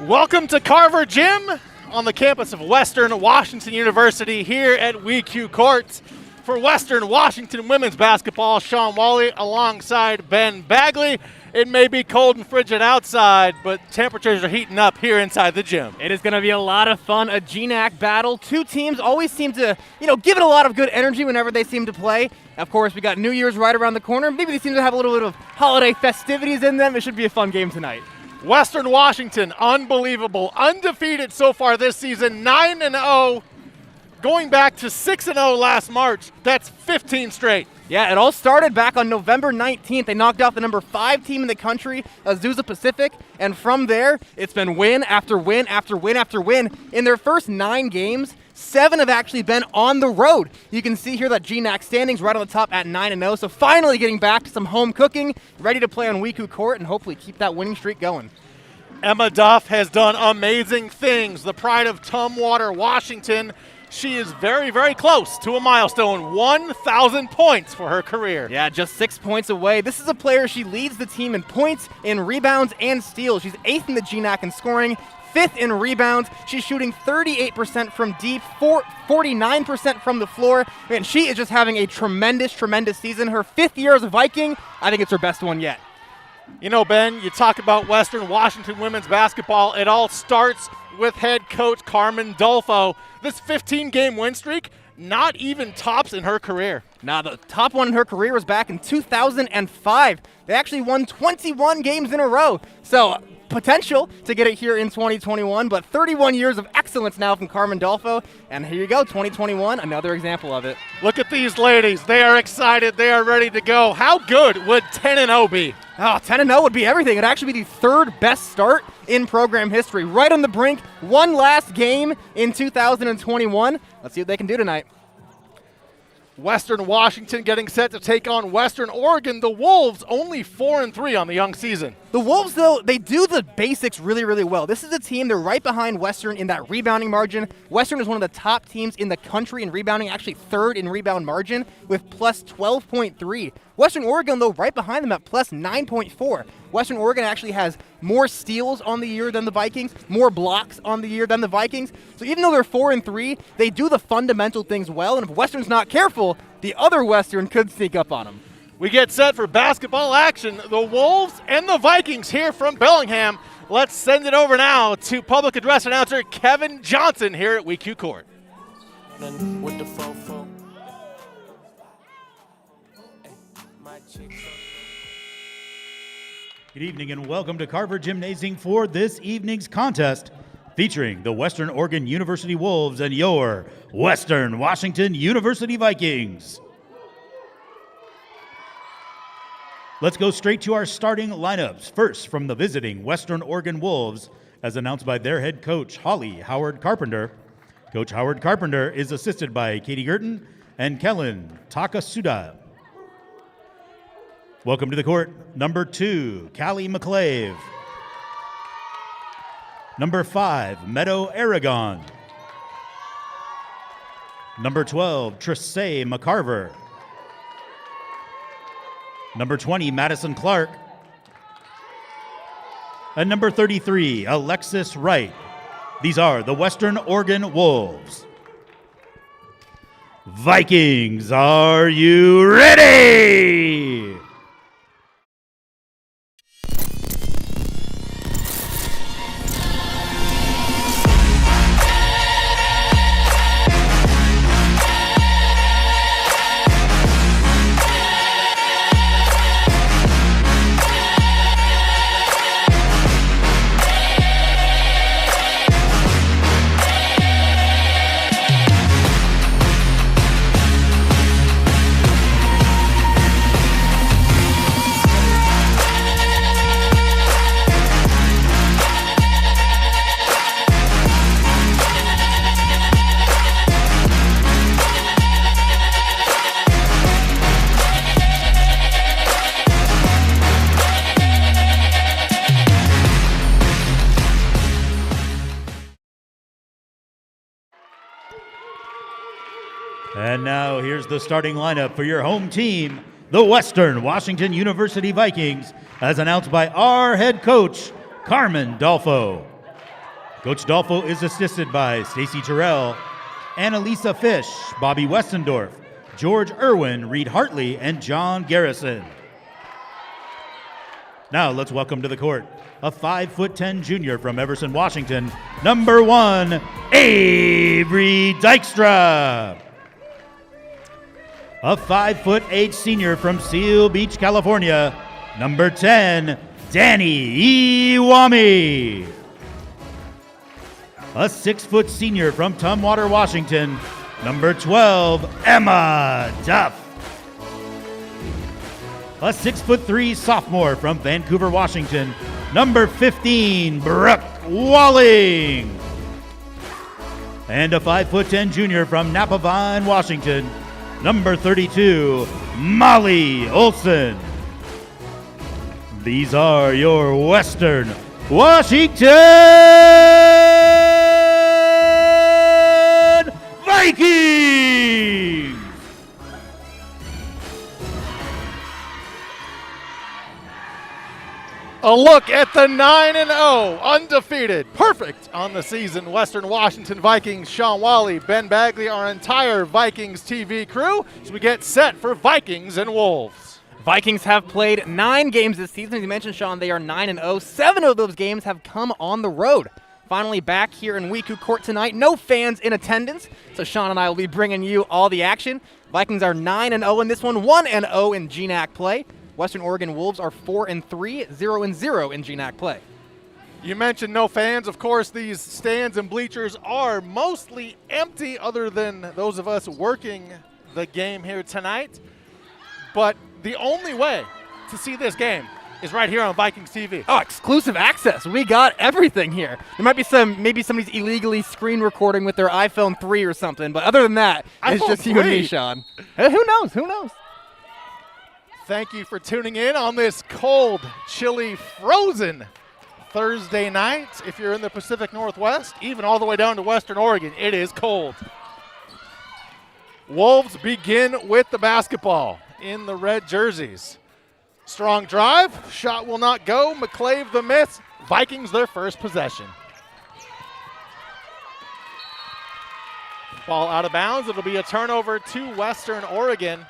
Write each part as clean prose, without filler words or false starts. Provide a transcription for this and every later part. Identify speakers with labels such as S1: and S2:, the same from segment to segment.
S1: Welcome to Carver Gym on the campus of Western Washington University here at WECU Courts. For Western Washington women's basketball, Sean Wally alongside Ben Bagley. It may be cold and frigid outside, but temperatures are heating up here inside the gym.
S2: It is going to be a lot of fun, a GNAC battle. Two teams always seem to, give it a lot of good energy whenever they seem to play. Of course, we got New Year's right around the corner. Maybe they seem to have a little bit of holiday festivities in them. It should be a fun game tonight.
S1: Western Washington, unbelievable, undefeated so far this season, 9-0, going back to 6-0 last March. That's 15 straight.
S2: Yeah, it all started back on November 19th. They knocked out the number 5 team in the country, Azusa Pacific, and from there, it's been win after win after win after win. In their first 9 games, 7 have actually been on the road. You can see here that GNAC standings right on the top at 9-0, so finally getting back to some home cooking, ready to play on WECU Court and hopefully keep that winning streak going.
S1: Emma Duff has done amazing things. The pride of Tumwater, Washington. She is very, very close to a milestone, 1,000 points for her career.
S2: Yeah, just 6 points away. This is a player, she leads the team in points, in rebounds, and steals. She's 8th in the GNAC in scoring, 5th in rebounds. She's shooting 38% from deep, 49% from the floor, and she is just having a tremendous, tremendous season. Her 5th year as a Viking, I think it's her best one yet.
S1: You know, Ben, you talk about Western Washington women's basketball. It all starts with head coach Carmen Dolfo. This 15-game win streak, not even tops in her career.
S2: Now, the top one in her career was back in 2005. They actually won 21 games in a row. So, potential to get it here in 2021, but 31 years of excellence now from Carmen Dolfo. And here you go, 2021, another example of it.
S1: Look at these ladies. They are excited. They are ready to go. How good would 10-0 be?
S2: Oh, 10-0 would be everything. It'd actually be the 3rd best start in program history. Right on the brink, one last game in 2021. Let's see what they can do tonight.
S1: Western Washington getting set to take on Western Oregon. The Wolves only 4-3 on the young season.
S2: The Wolves, though, they do the basics really, really well. This is a team, they're right behind Western in that rebounding margin. Western is one of the top teams in the country in rebounding, actually 3rd in rebound margin with plus 12.3. Western Oregon, though, right behind them at plus 9.4. Western Oregon actually has more steals on the year than the Vikings, more blocks on the year than the Vikings. So even though they're 4-3, they do the fundamental things well, and if Western's not careful, the other Western could sneak up on them.
S1: We get set for basketball action. The Wolves and the Vikings here from Bellingham. Let's send it over now to public address announcer Kevin Johnson here at WECU Court.
S3: With the fofo.
S4: Good evening and welcome to Carver Gymnasium for this evening's contest featuring the Western Oregon University Wolves and your Western Washington University Vikings. Let's go straight to our starting lineups. First, from the visiting Western Oregon Wolves, as announced by their head coach, Holly Howard Carpenter. Coach Howard Carpenter is assisted by Katie Girton and Kellen Takasuda. Welcome to the court, number 2, Callie McClave. Number 5, Meadow Aragon. Number 12, Trissay McCarver. Number 20, Madison Clark. And number 33, Alexis Wright. These are the Western Oregon Wolves. Vikings, are you ready? And now here's the starting lineup for your home team, the Western Washington University Vikings, as announced by our head coach, Carmen Dolfo. Coach Dolfo is assisted by Stacy Terrell, Annalisa Fish, Bobby Westendorf, George Irwin, Reed Hartley, and John Garrison. Now let's welcome to the court a 5'10" junior from Everson, Washington, number 1, Avery Dykstra. A 5'8" senior from Seal Beach, California, number 10, Danny Iwami. A 6' senior from Tumwater, Washington, number 12, Emma Duff. A 6'3" sophomore from Vancouver, Washington, number 15, Brooke Walling. And a 5'10" junior from Napa Vine, Washington, number 32, Molly Olson. These are your Western Washington Vikings!
S1: A look at the 9-0, undefeated, perfect on the season Western Washington Vikings. Sean Wally, Ben Bagley, our entire Vikings TV crew as we get set for Vikings and Wolves.
S2: Vikings have played 9 games this season. As you mentioned, Sean, they are 9-0. 7 of those games have come on the road. Finally back here in WECU Court tonight. No fans in attendance, so Sean and I will be bringing you all the action. Vikings are 9-0 in this one, 1-0 in GNAC play. Western Oregon Wolves are 4-3, 0-0 in GNAC play.
S1: You mentioned no fans. Of course, these stands and bleachers are mostly empty other than those of us working the game here tonight. But the only way to see this game is right here on Vikings TV.
S2: Oh, exclusive access. We got everything here. There might be maybe somebody's illegally screen recording with their iPhone 3 or something, but other than that, it's just you and me, Sean. Who knows? Who knows?
S1: Thank you for tuning in on this cold, chilly, frozen Thursday night. If you're in the Pacific Northwest, even all the way down to Western Oregon, it is cold. Wolves begin with the basketball in the red jerseys. Strong drive, shot will not go. McClave the miss. Vikings their first possession. Ball out of bounds. It'll be a turnover to Western Oregon.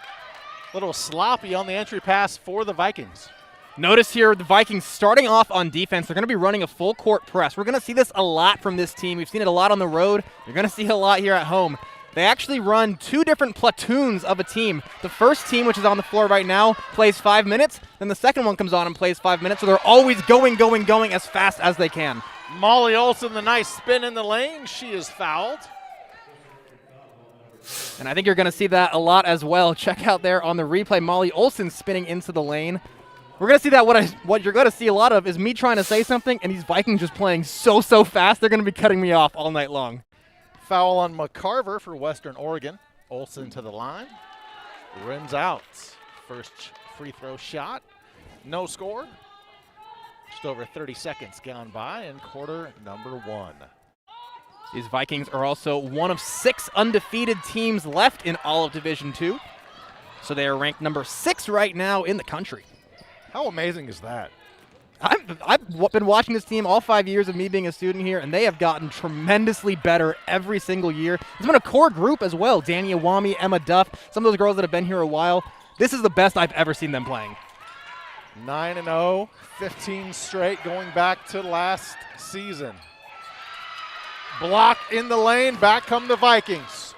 S1: Little sloppy on the entry pass for the Vikings.
S2: Notice here the Vikings starting off on defense. They're going to be running a full court press. We're going to see this a lot from this team. We've seen it a lot on the road. You're going to see it a lot here at home. They actually run 2 different platoons of a team. The first team, which is on the floor right now, plays 5 minutes. Then the second one comes on and plays 5 minutes. So they're always going as fast as they can.
S1: Molly Olson, the nice spin in the lane. She is fouled.
S2: And I think you're going to see that a lot as well. Check out there on the replay, Molly Olson spinning into the lane. We're going to see that what you're going to see a lot of is me trying to say something, and these Vikings just playing so fast, they're going to be cutting me off all night long.
S1: Foul on McCarver for Western Oregon. Olson to the line. Rims out. First free throw shot. No score. Just over 30 seconds gone by in quarter number 1.
S2: These Vikings are also one of 6 undefeated teams left in all of Division II. So they are ranked number 6 right now in the country.
S1: How amazing is that?
S2: I've been watching this team all 5 years of me being a student here, and they have gotten tremendously better every single year. It's been a core group as well. Danny Iwami, Emma Duff, some of those girls that have been here a while. This is the best I've ever seen them playing.
S1: 9-0, 15 straight going back to last season. Block in the lane, back come the Vikings.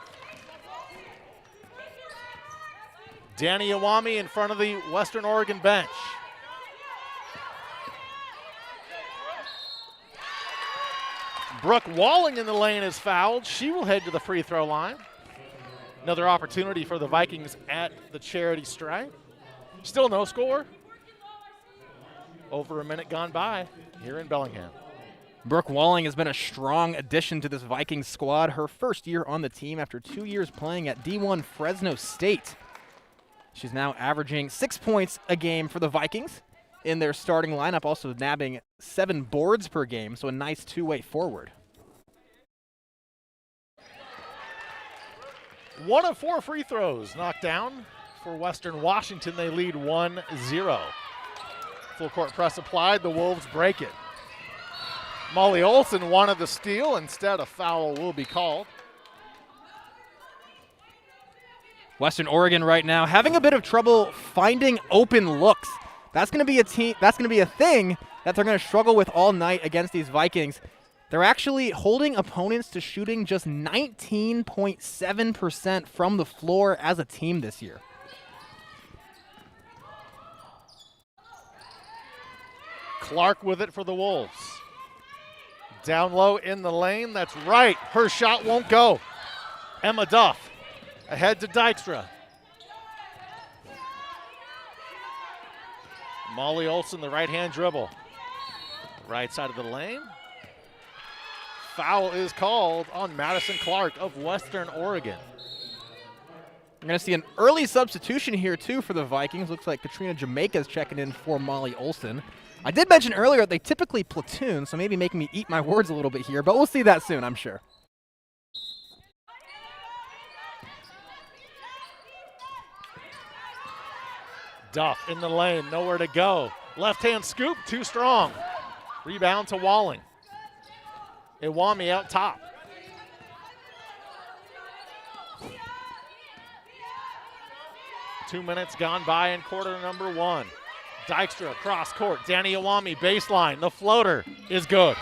S1: Danny Iwami in front of the Western Oregon bench. Brooke Walling in the lane is fouled. She will head to the free throw line. Another opportunity for the Vikings at the charity stripe. Still no score. Over a minute gone by here in Bellingham.
S2: Brooke Walling has been a strong addition to this Vikings squad. Her first year on the team after 2 years playing at D1 Fresno State. She's now averaging 6 points a game for the Vikings in their starting lineup, also nabbing 7 boards per game, so a nice 2-way forward.
S1: 1 of 4 free throws knocked down for Western Washington. They lead 1-0. Full court press applied. The Wolves break it. Molly Olson wanted the steal. Instead, a foul will be called.
S2: Western Oregon right now having a bit of trouble finding open looks. That's going to be a thing that they're going to struggle with all night against these Vikings. They're actually holding opponents to shooting just 19.7% from the floor as a team this year.
S1: Clark with it for the Wolves. Down low in the lane, that's right. Her shot won't go. Emma Duff ahead to Dykstra. Molly Olson, the right-hand dribble. Right side of the lane. Foul is called on Madison Clark of Western Oregon.
S2: We're going to see an early substitution here, too, for the Vikings. Looks like Katrina Jamaica is checking in for Molly Olson. I did mention earlier they typically platoon, so maybe making me eat my words a little bit here, but we'll see that soon, I'm sure.
S1: Duff in the lane, nowhere to go. Left-hand scoop, too strong. Rebound to Walling. Iwami out top. Two minutes gone by in quarter number one. Dykstra cross court. Danny Iwami baseline. The floater is good.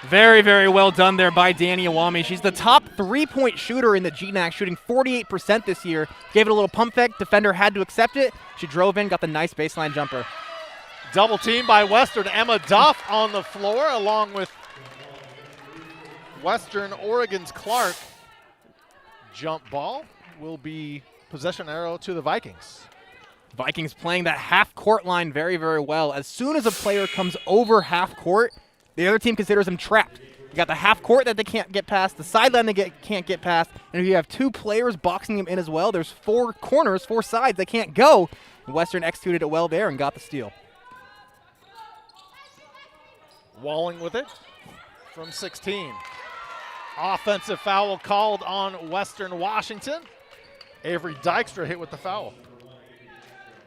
S2: Very, very well done there by Danny Iwami. She's the top three-point shooter in the GNAC, shooting 48% this year. Gave it a little pump fake. Defender had to accept it. She drove in, got the nice baseline jumper.
S1: Double team by Western. Emma Duff on the floor along with Western Oregon's Clark. Jump ball will be possession arrow to the Vikings.
S2: Vikings playing that half-court line very, very well. As soon as a player comes over half-court, the other team considers them trapped. You got the half-court that they can't get past, the sideline they can't get past, and if you have two players boxing them in as well, there's four corners, four sides they can't go. Western executed it well there and got the steal.
S1: Walling with it from 16. Offensive foul called on Western Washington. Avery Dykstra hit with the foul.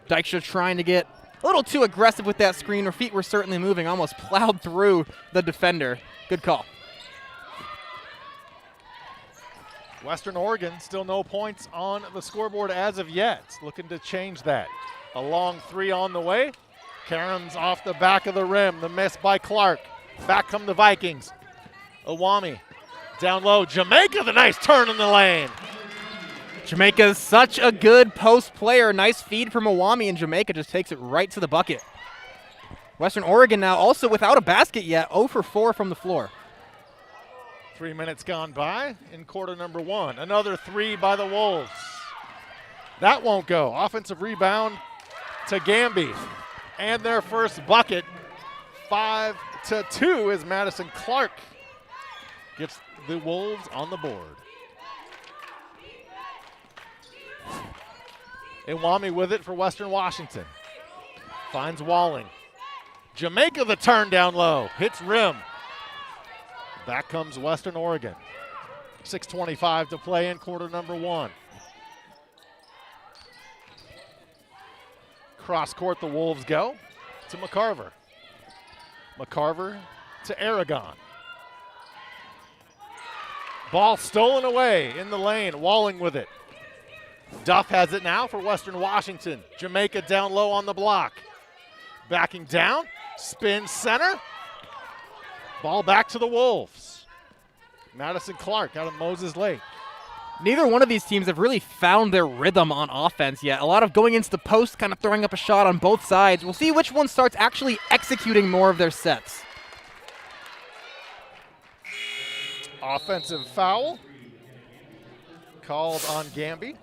S2: Dykstra trying to get a little too aggressive with that screen. Her feet were certainly moving, almost plowed through the defender. Good call.
S1: Western Oregon still no points on the scoreboard as of yet. Looking to change that. A long three on the way. Karen's off the back of the rim. The miss by Clark. Back come the Vikings. Iwami down low. Jamaica, the nice turn in the lane.
S2: Jamaica's such a good post player. Nice feed from Iwami, and Jamaica just takes it right to the bucket. Western Oregon now also without a basket yet, 0 for 4 from the floor.
S1: 3 minutes gone by in quarter number one. Another three by the Wolves. That won't go. Offensive rebound to Gamby. And their first bucket, 5-2, as Madison Clark gets the Wolves on the board. Iwami with it for Western Washington. Finds Walling. Jamaica the turn down low. Hits rim. Back comes Western Oregon. 6:25 to play in quarter number one. Cross court the Wolves go to McCarver. McCarver to Aragon. Ball stolen away in the lane. Walling with it. Duff has it now for Western Washington. Jamaica down low on the block. Backing down. Spin center. Ball back to the Wolves. Madison Clark out of Moses Lake.
S2: Neither one of these teams have really found their rhythm on offense yet. A lot of going into the post, kind of throwing up a shot on both sides. We'll see which one starts actually executing more of their sets.
S1: Offensive foul called on Gamby.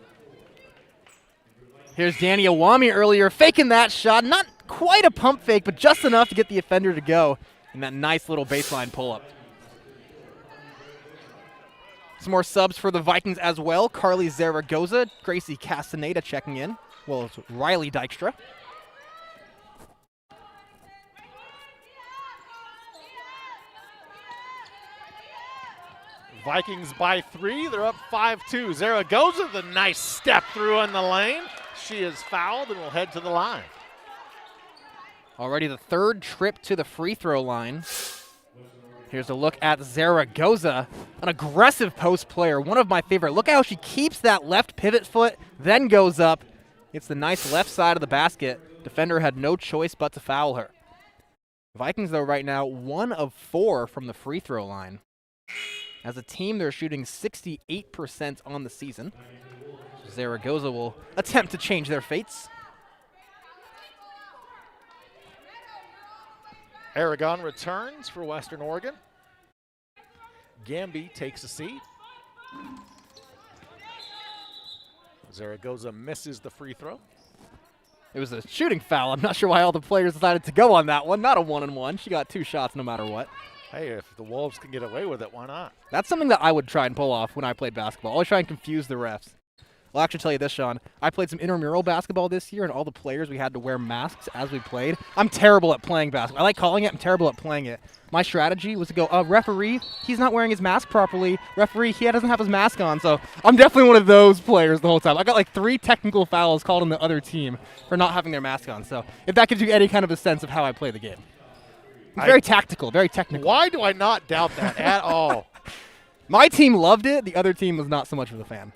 S2: Here's Danny Iwami earlier, faking that shot. Not quite a pump fake, but just enough to get the offender to go. And that nice little baseline pull-up. Some more subs for the Vikings as well. Carly Zaragoza, Gracie Castaneda checking in. Well, it's Riley Dykstra.
S1: Vikings by 3. They're up 5-2. Zaragoza, the nice step through in the lane. She is fouled and will head to the line.
S2: Already the third trip to the free throw line Here's a look at Zaragoza, an aggressive post player, one of my favorite. Look how she keeps that left pivot foot, then goes up. It's the nice left side of the basket. Defender had no choice but to foul her. Vikings, though, right now, 1 of 4 from the free throw line. As a team, they're shooting 68% on the season. Zaragoza will attempt to change their fates.
S1: Aragon returns for Western Oregon. Gamby takes a seat. Zaragoza misses the free throw.
S2: It was a shooting foul. I'm not sure why all the players decided to go on that one. Not a 1-and-1. She got 2 shots no matter what.
S1: Hey, if the Wolves can get away with it, why not?
S2: That's something that I would try and pull off when I played basketball. Always try and confuse the refs. I'll actually tell you this, Sean. I played some intramural basketball this year, and all the players, we had to wear masks as we played. I'm terrible at playing basketball. I like calling it. I'm terrible at playing it. My strategy was to go, referee, he's not wearing his mask properly. Referee, he doesn't have his mask on. So I'm definitely one of those players the whole time. I got like 3 technical fouls called on the other team for not having their mask on. So if that gives you any kind of a sense of how I play the game. It's very tactical, very technical.
S1: Why do I not doubt that at all?
S2: My team loved it. The other team was not so much of a fan.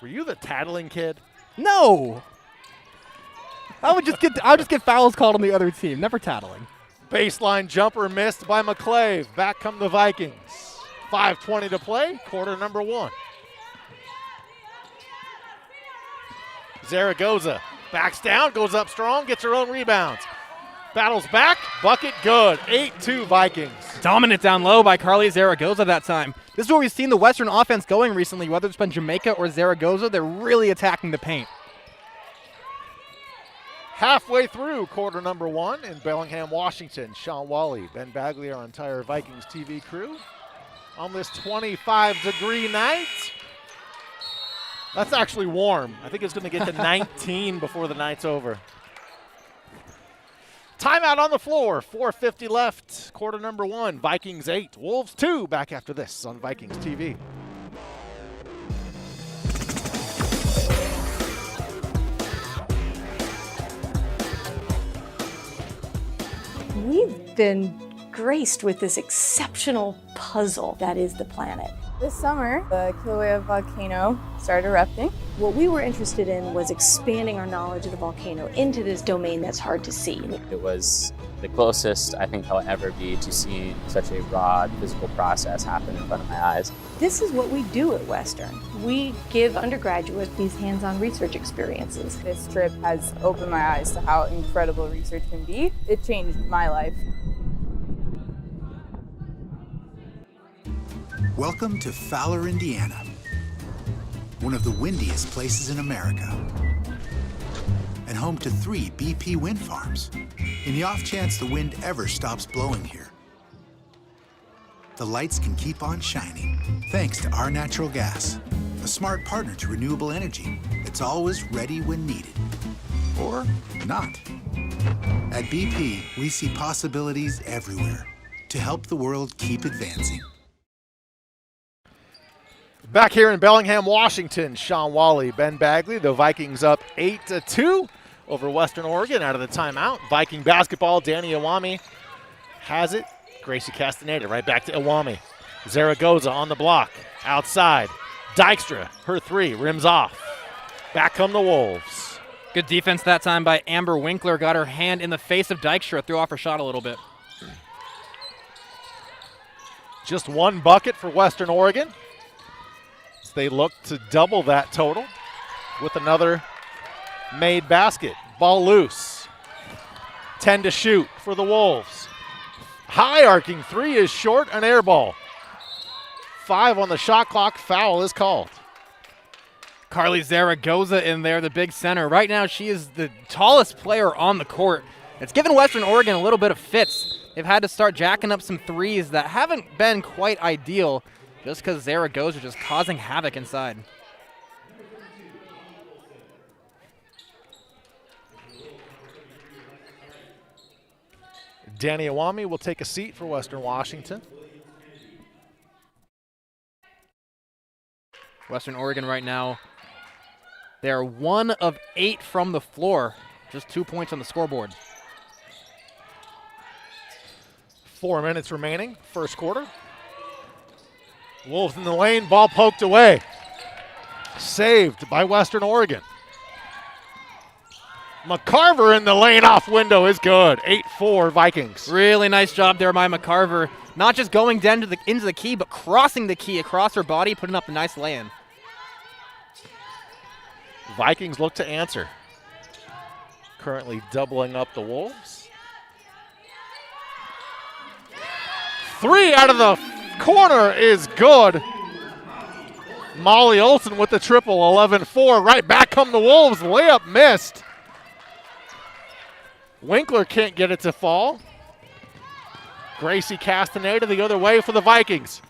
S1: Were you the tattling kid?
S2: No. I would just get fouls called on the other team. Never tattling.
S1: Baseline jumper missed by McClave. Back come the Vikings. 5:20 to play, quarter number 1. Zaragoza backs down, goes up strong, gets her own rebounds. Battles back, bucket good. 8-2 Vikings.
S2: Dominant down low by Carly Zaragoza that time. This is where we've seen the Western offense going recently, whether it's been Jamaica or Zaragoza. They're really attacking the paint.
S1: Halfway through quarter number 1 in Bellingham, Washington. Sean Wally, Ben Bagley, our entire Vikings TV crew on this 25-degree night. That's actually warm. I think it's going to get to 19 before the night's over. Timeout on the floor. 4:50 left. Quarter number 1. Vikings 8. Wolves 2. Back after this on Vikings TV.
S5: We've been graced with this exceptional puzzle that is the planet.
S6: This summer, the Kilauea volcano started erupting.
S5: What we were interested in was expanding our knowledge of the volcano into this domain that's hard to see.
S7: It was the closest I think I'll ever be to seeing such a raw physical process happen in front of my eyes.
S5: This is what we do at Western. We give undergraduates these hands-on research experiences.
S6: This trip has opened my eyes to how incredible research can be. It changed my life.
S8: Welcome to Fowler, Indiana, one of the windiest places in America, and home to 3 BP wind farms, in the off chance the wind ever stops blowing here. The lights can keep on shining, thanks to our natural gas, a smart partner to renewable energy that's always ready when needed, or not. At BP, we see possibilities everywhere to help the world keep advancing.
S1: Back here in Bellingham, Washington, Sean Wally, Ben Bagley. The Vikings up 8-2 over Western Oregon out of the timeout. Viking basketball, Danny Iwami has it. Gracie Castaneda right back to Iwami. Zaragoza on the block, outside. Dykstra, her 3, rims off. Back come the Wolves.
S2: Good defense that time by Amber Winkler. Got her hand in the face of Dykstra, threw off her shot a little bit.
S1: Just 1 bucket for Western Oregon. They look to double that total with another made basket. Ball loose. 10 to shoot for the Wolves. High arcing 3 is short, an air ball. 5 on the shot clock, foul is called.
S2: Carly Zaragoza in there, the big center. Right now she is the tallest player on the court. It's given Western Oregon a little bit of fits. They've had to start jacking up some threes that haven't been quite ideal, just because Zaragoza is just causing havoc inside.
S1: Danny Iwami will take a seat for Western Washington.
S2: Western Oregon right now They are 1 of 8 from the floor. Just 2 points on the scoreboard.
S1: 4 minutes remaining, first quarter. Wolves in the lane, ball poked away. Saved by Western Oregon. McCarver in the lane off window is good. 8-4 Vikings.
S2: Really nice job there by McCarver. Not just going down to into the key, but crossing the key across her body, putting up a nice lay-in.
S1: Vikings look to answer. Currently doubling up the Wolves. 3 out of the corner is good. Molly Olson with the triple, 11-4. Right back come the Wolves. Layup missed. Winkler can't get it to fall. Gracie Castaneda the other way for the Vikings.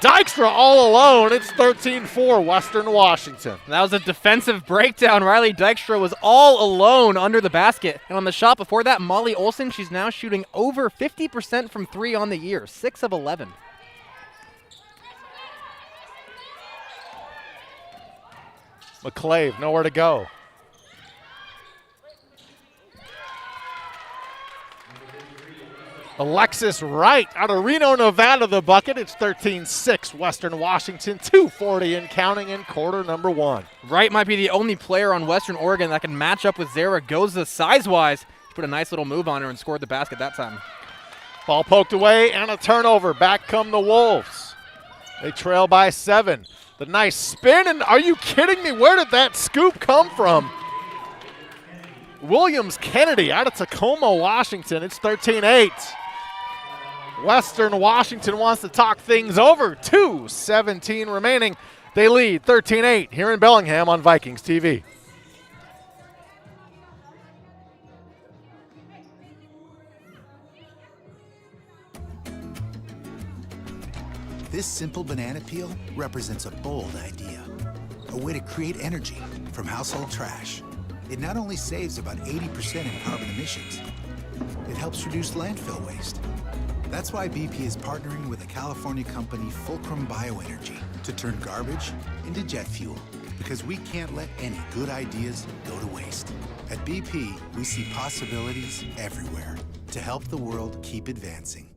S1: Dykstra all alone. It's 13-4 Western Washington.
S2: That was a defensive breakdown. Riley Dykstra was all alone under the basket. And on the shot before that, Molly Olson, she's now shooting over 50% from 3 on the year, 6 of 11.
S1: McClave, nowhere to go. Alexis Wright out of Reno, Nevada, the bucket. It's 13-6 Western Washington, 2:40 and counting in quarter number 1.
S2: Wright might be the only player on Western Oregon that can match up with Zaragoza size-wise. She put a nice little move on her and scored the basket that time.
S1: Ball poked away and a turnover. Back come the Wolves. They trail by 7. The nice spin, and are you kidding me? Where did that scoop come from? Williams Kennedy out of Tacoma, Washington. It's 13-8. Western Washington wants to talk things over. 2:17 remaining. They lead 13-8 here in Bellingham on Vikings TV.
S8: This simple banana peel represents a bold idea, a way to create energy from household trash. It not only saves about 80% in carbon emissions, it helps reduce landfill waste. That's why BP is partnering with the California company Fulcrum Bioenergy to turn garbage into jet fuel, because we can't let any good ideas go to waste. At BP, we see possibilities everywhere to help the world keep advancing.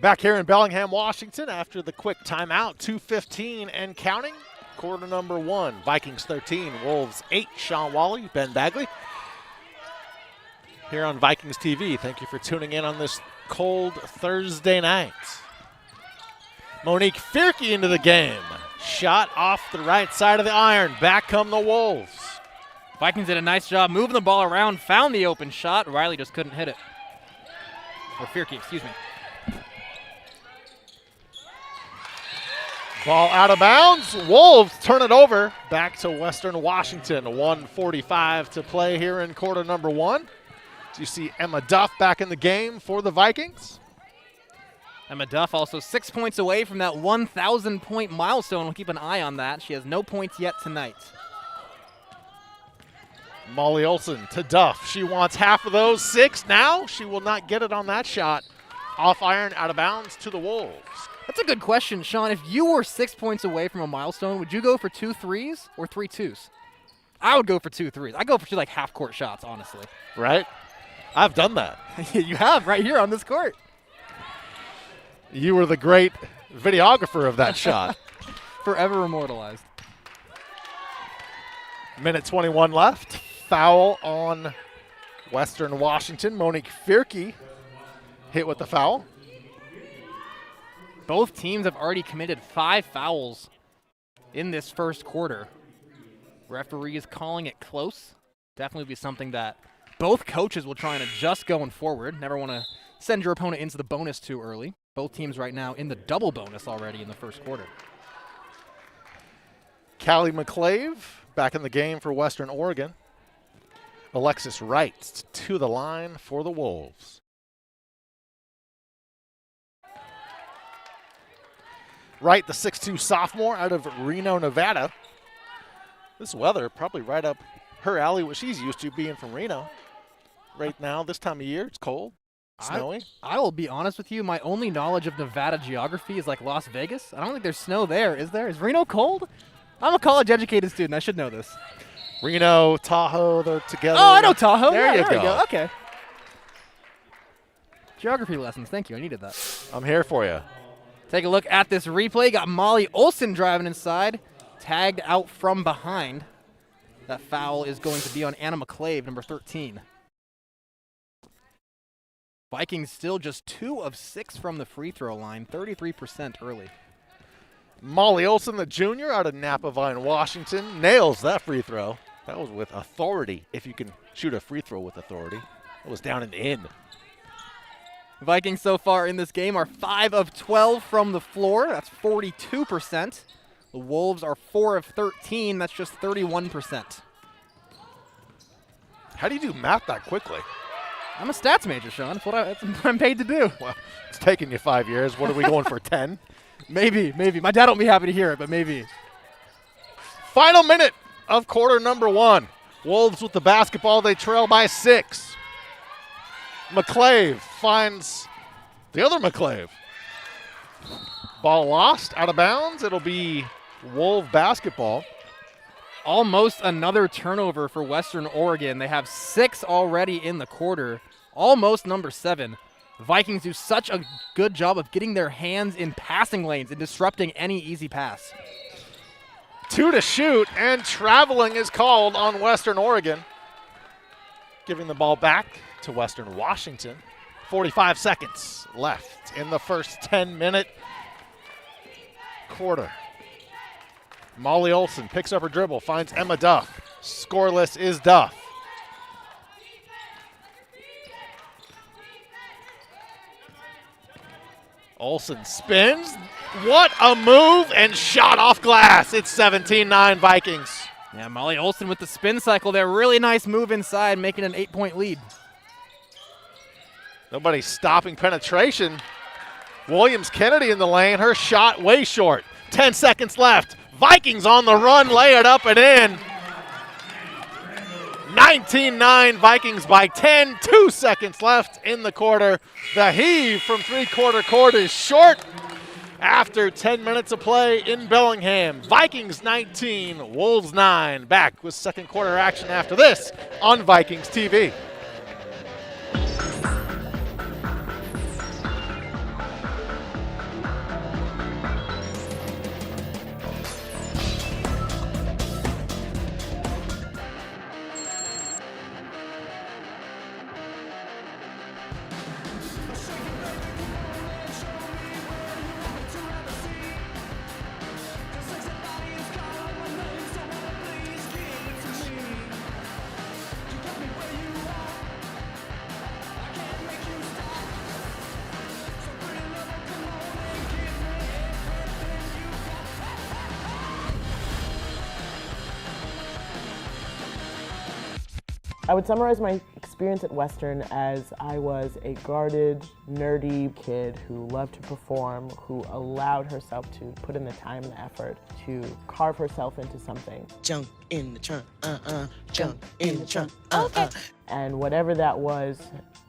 S1: Back here in Bellingham, Washington, after the quick timeout, 2:15 and counting. Quarter number 1, Vikings 13, Wolves 8. Sean Wally, Ben Bagley. Here on Vikings TV, thank you for tuning in on this cold Thursday night. Monique Fierke into the game. Shot off the right side of the iron. Back come the Wolves.
S2: Vikings did a nice job moving the ball around, found the open shot. Riley just couldn't hit it. Or Fierke, excuse me.
S1: Ball out of bounds. Wolves turn it over. Back to Western Washington. 1:45 to play here in quarter number 1. So you see Emma Duff back in the game for the Vikings.
S2: Emma Duff also 6 points away from that 1,000-point milestone. We'll keep an eye on that. She has no points yet tonight.
S1: Molly Olson to Duff. She wants half of those 6 now. She will not get it on that shot. Off iron, out of bounds to the Wolves.
S2: That's a good question, Sean. If you were 6 points away from a milestone, would you go for 2 threes or 3 twos? I would go for 2 threes. I go for 2 like half-court shots, honestly.
S1: Right? I've done that.
S2: You have, right here on this court.
S1: You were the great videographer of that shot.
S2: Forever immortalized.
S1: Minute 21 left. Foul on Western Washington. Monique Fierke hit with the foul.
S2: Both teams have already committed 5 fouls in this first quarter. Referee is calling it close. Definitely be something that both coaches will try and adjust going forward. Never want to send your opponent into the bonus too early. Both teams right now in the double bonus already in the first quarter.
S1: Callie McClave back in the game for Western Oregon. Alexis Wright to the line for the Wolves. Wright, the 6'2 sophomore out of Reno, Nevada. This weather probably right up her alley, what she's used to being from Reno. Right now, this time of year, it's cold, snowy.
S2: I will be honest with you, my only knowledge of Nevada geography is like Las Vegas. I don't think there's snow there, is there? Is Reno cold? I'm a college-educated student. I should know this.
S1: Reno, Tahoe, they're together.
S2: Oh, I know Tahoe.
S1: There
S2: Yeah,
S1: you
S2: we
S1: go.
S2: Okay. Geography lessons. Thank you. I needed that.
S1: I'm here for you.
S2: Take a look at this replay. Got Molly Olson driving inside. Tagged out from behind. That foul is going to be on Anna McClave, number 13. Vikings still just 2 of 6 from the free throw line, 33% early.
S1: Molly Olson, the junior, out of Napa Vine, Washington, nails that free throw. That was with authority, if you can shoot a free throw with authority. It was down and in.
S2: Vikings so far in this game are 5 of 12 from the floor. That's 42%. The Wolves are 4 of 13. That's just 31%.
S1: How do you do math that quickly?
S2: I'm a stats major, Sean. That's what I'm paid to do.
S1: Well, it's taken you 5 years. What are we going for, 10?
S2: Maybe. My dad won't be happy to hear it, but maybe.
S1: Final minute of quarter number 1. Wolves with the basketball. They trail by 6. McClave finds the other McClave. Ball lost, out of bounds. It'll be Wolf basketball.
S2: Almost another turnover for Western Oregon. They have 6 already in the quarter. Almost number 7. The Vikings do such a good job of getting their hands in passing lanes and disrupting any easy pass.
S1: 2 to shoot, and traveling is called on Western Oregon. Giving the ball back to Western Washington. 45 seconds left in the first 10-minute quarter. Molly Olson picks up her dribble, finds Emma Duff. Scoreless is Duff. Olson spins. What a move, and shot off glass. It's 17-9 Vikings.
S2: Yeah, Molly Olson with the spin cycle there. Really nice move inside, making an 8-point lead.
S1: Nobody stopping penetration. Williams Kennedy in the lane. Her shot way short. 10 seconds left. Vikings on the run, lay it up and in. 19-9 Vikings by 10. 2 seconds left in the quarter. The heave from three-quarter court is short after 10 minutes of play in Bellingham. Vikings 19, Wolves 9. Back with second quarter action after this on Vikings TV.
S3: I would summarize my experience at Western as I was a guarded, nerdy kid who loved to perform, who allowed herself to put in the time and effort to carve herself into something.
S9: Jump in the trunk, jump in the trunk,
S3: And whatever that was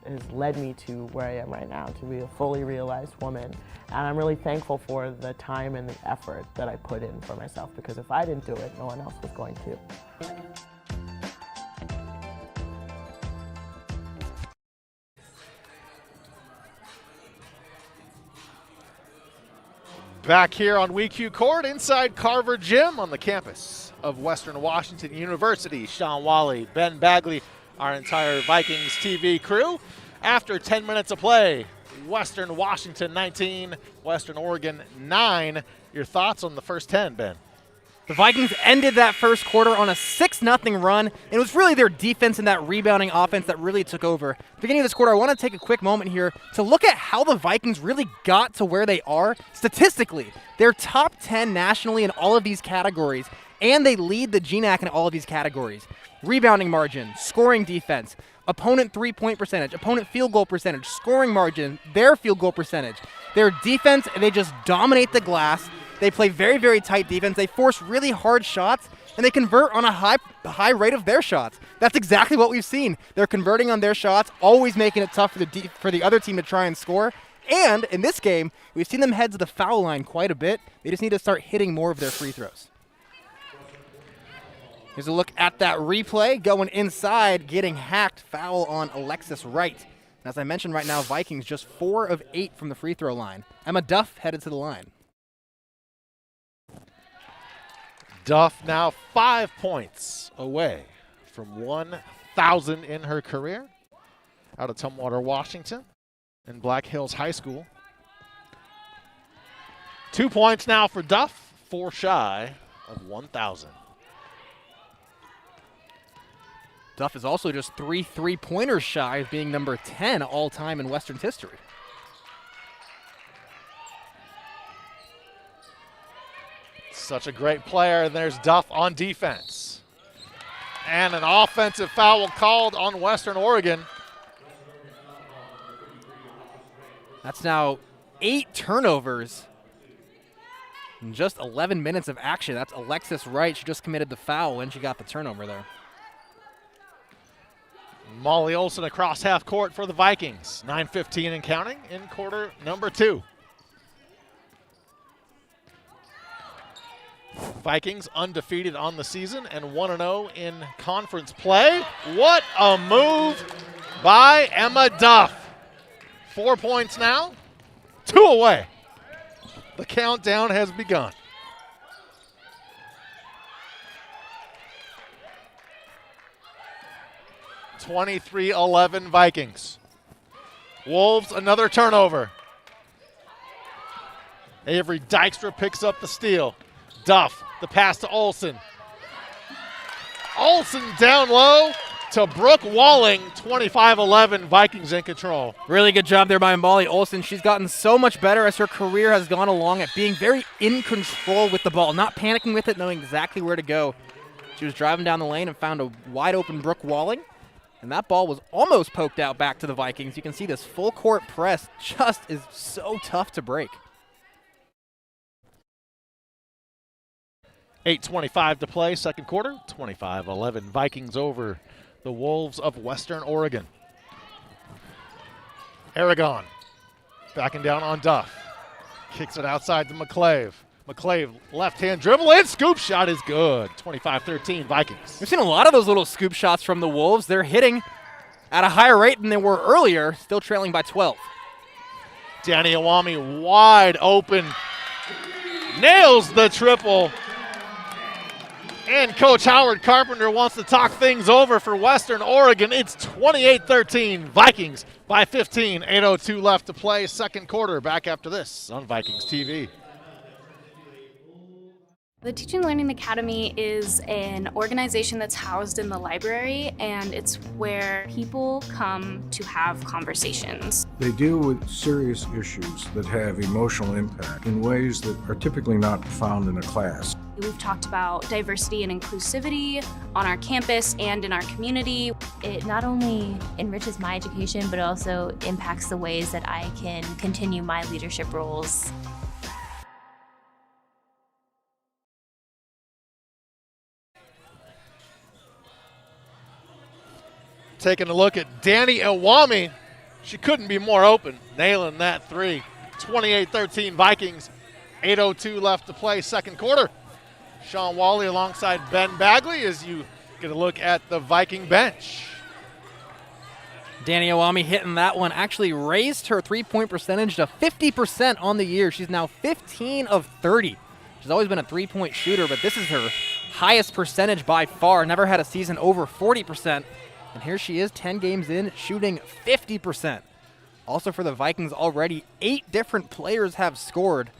S3: has led me to where I am right now, to be a fully realized woman. And I'm really thankful for the time and the effort that I put in for myself, because if I didn't do it, no one else was going to.
S1: Back here on WECU Court inside Carver Gym on the campus of Western Washington University. Sean Wally, Ben Bagley, our entire Vikings TV crew. After 10 minutes of play, Western Washington 19, Western Oregon 9. Your thoughts on the first 10, Ben?
S2: The Vikings ended that first quarter on a 6-0 run. It was really their defense and that rebounding offense that really took over. At the beginning of this quarter, I want to take a quick moment here to look at how the Vikings really got to where they are statistically. They're top 10 nationally in all of these categories, and they lead the GNAC in all of these categories. Rebounding margin, scoring defense, opponent three-point percentage, opponent field goal percentage, scoring margin, their field goal percentage. Their defense, they just dominate the glass. They play very, very tight defense. They force really hard shots, and they convert on a high rate of their shots. That's exactly what we've seen. They're converting on their shots, always making it tough for the other team to try and score. And in this game, we've seen them head to the foul line quite a bit. They just need to start hitting more of their free throws. Here's a look at that replay. Going inside, getting hacked. Foul on Alexis Wright. As I mentioned right now, Vikings just 4 of 8 from the free throw line. Emma Duff headed to the line.
S1: Duff now 5 points away from 1,000 in her career out of Tumwater, Washington, in Black Hills High School. 2 points now for Duff, 4 shy of 1,000.
S2: Duff is also just 3 3-pointers shy of being number 10 all-time in Western's history.
S1: Such a great player, and there's Duff on defense. And an offensive foul called on Western Oregon.
S2: That's now 8 turnovers in just 11 minutes of action. That's Alexis Wright. She just committed the foul when she got the turnover there.
S1: Molly Olson across half court for the Vikings. 9:15 and counting in quarter number 2. Vikings undefeated on the season and 1-0 in conference play. What a move by Emma Duff. 4 points now, 2 away. The countdown has begun. (23-11) Vikings. Wolves another turnover. Avery Dykstra picks up the steal. Duff, the pass to Olson. Olson down low to Brooke Walling. 25-11, Vikings in control.
S2: Really good job there by Molly Olson. She's gotten so much better as her career has gone along at being very in control with the ball, not panicking with it, knowing exactly where to go. She was driving down the lane and found a wide open Brooke Walling, and that ball was almost poked out back to the Vikings. You can see this full court press just is so tough to break.
S1: 8:25 to play, second quarter. 25-11, Vikings over the Wolves of Western Oregon. Aragon backing down on Duff. Kicks it outside to McClave. McClave, left-hand dribble and scoop shot is good. 25-13, Vikings.
S2: We've seen a lot of those little scoop shots from the Wolves. They're hitting at a higher rate than they were earlier, still trailing by 12.
S1: Danny Awami wide open. Nails the triple. And Coach Howard Carpenter wants to talk things over for Western Oregon. It's 28-13, Vikings by 15. 8:02 left to play, second quarter. Back after this on Vikings TV.
S10: The Teaching and Learning Academy is an organization that's housed in the library, and it's where people come to have conversations.
S11: They deal with serious issues that have emotional impact in ways that are typically not found in a class.
S10: We've talked about diversity and inclusivity on our campus and in our community.
S12: It not only enriches my education, but also impacts the ways that I can continue my leadership roles.
S1: Taking a look at Danny Awami. She couldn't be more open, nailing that three. 28-13 Vikings. 8:02 left to play, second quarter. Sean Wally alongside Ben Bagley as you get a look at the Viking bench.
S2: Danny Awami hitting that one actually raised her three-point percentage to 50% on the year. She's now 15 of 30. She's always been a three-point shooter, but this is her highest percentage by far. Never had a season over 40%. And here she is, 10 games in, shooting 50%. Also for the Vikings already, 8 different players have scored.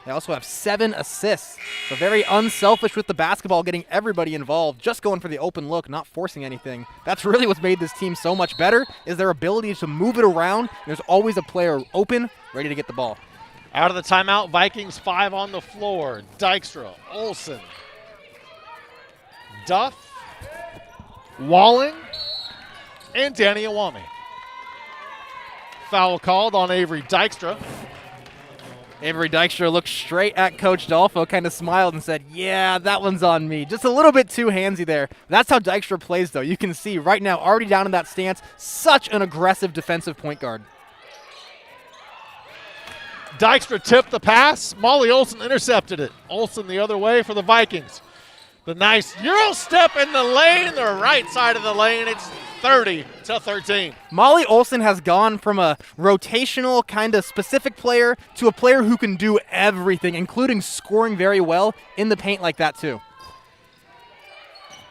S2: They also have 7 assists. So very unselfish with the basketball, getting everybody involved, just going for the open look, not forcing anything. That's really what's made this team so much better, is their ability to move it around. There's always a player open, ready to get the ball.
S1: Out of the timeout, Vikings 5 on the floor. Dykstra, Olson, Duff, Walling, and Danny Awami. Foul called on Avery Dykstra.
S2: Avery Dykstra looked straight at Coach Dolfo, kind of smiled and said, yeah, that one's on me. Just a little bit too handsy there. That's how Dykstra plays, though. You can see right now, already down in that stance, such an aggressive defensive point guard.
S1: Dykstra tipped the pass. Molly Olson intercepted it. Olson the other way for the Vikings. The nice Euro step in the lane, the right side of the lane. It's 30-13.
S2: Molly Olsen has gone from a rotational kind of specific player to a player who can do everything, including scoring very well in the paint like that too.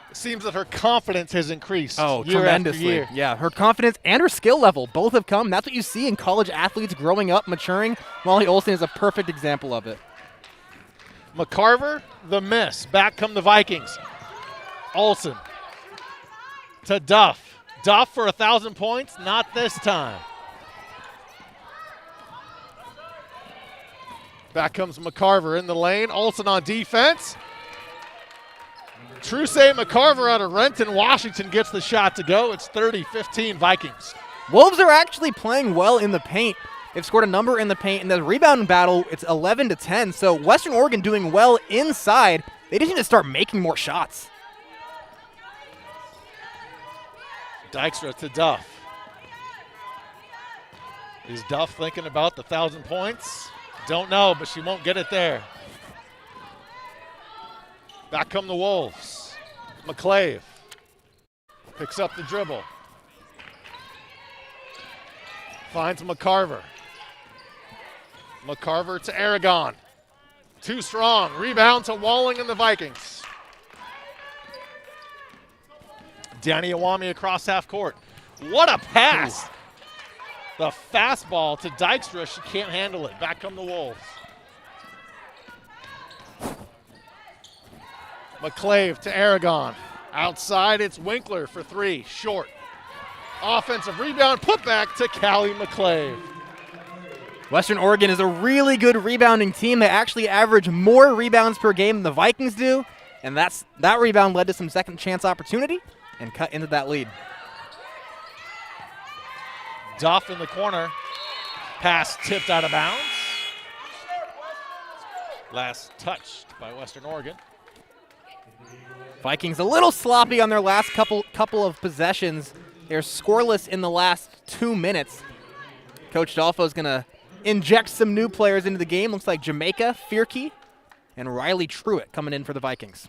S1: It seems that her confidence has increased year
S2: tremendously.
S1: after year.
S2: Yeah, her confidence and her skill level both have come. That's what you see in college athletes growing up, maturing. Molly Olsen is a perfect example of it.
S1: McCarver, the miss. Back come the Vikings. Olsen to Duff. Duff for 1,000 points, not this time. Back comes McCarver in the lane. Olsen on defense. Trusay McCarver out of Renton, Washington gets the shot to go. It's 30-15 Vikings.
S2: Wolves are actually playing well in the paint. They've scored a number in the paint. In the rebound battle, it's 11-10. So Western Oregon doing well inside. They just need to start making more shots.
S1: Dykstra to Duff. Is Duff thinking about the 1,000 points? Don't know, but she won't get it there. Back come the Wolves. McClave picks up the dribble. Finds McCarver. McCarver to Aragon. Too strong. Rebound to Walling and the Vikings. Danny Iwami across half court. What a pass. The fastball to Dykstra. She can't handle it. Back come the Wolves. McClave to Aragon. Outside, it's Winkler for three. Short. Offensive rebound. Put back to Callie McClave.
S2: Western Oregon is a really good rebounding team. They actually average more rebounds per game than the Vikings do, and that rebound led to some second chance opportunity and cut into that lead.
S1: Duff in the corner. Pass tipped out of bounds. Last touched by Western Oregon.
S2: Vikings a little sloppy on their last couple of possessions. They're scoreless in the last 2 minutes. Coach Dolfo is going to inject some new players into the game. Looks like Jamaica, Fierke, and Riley Truitt coming in for the Vikings.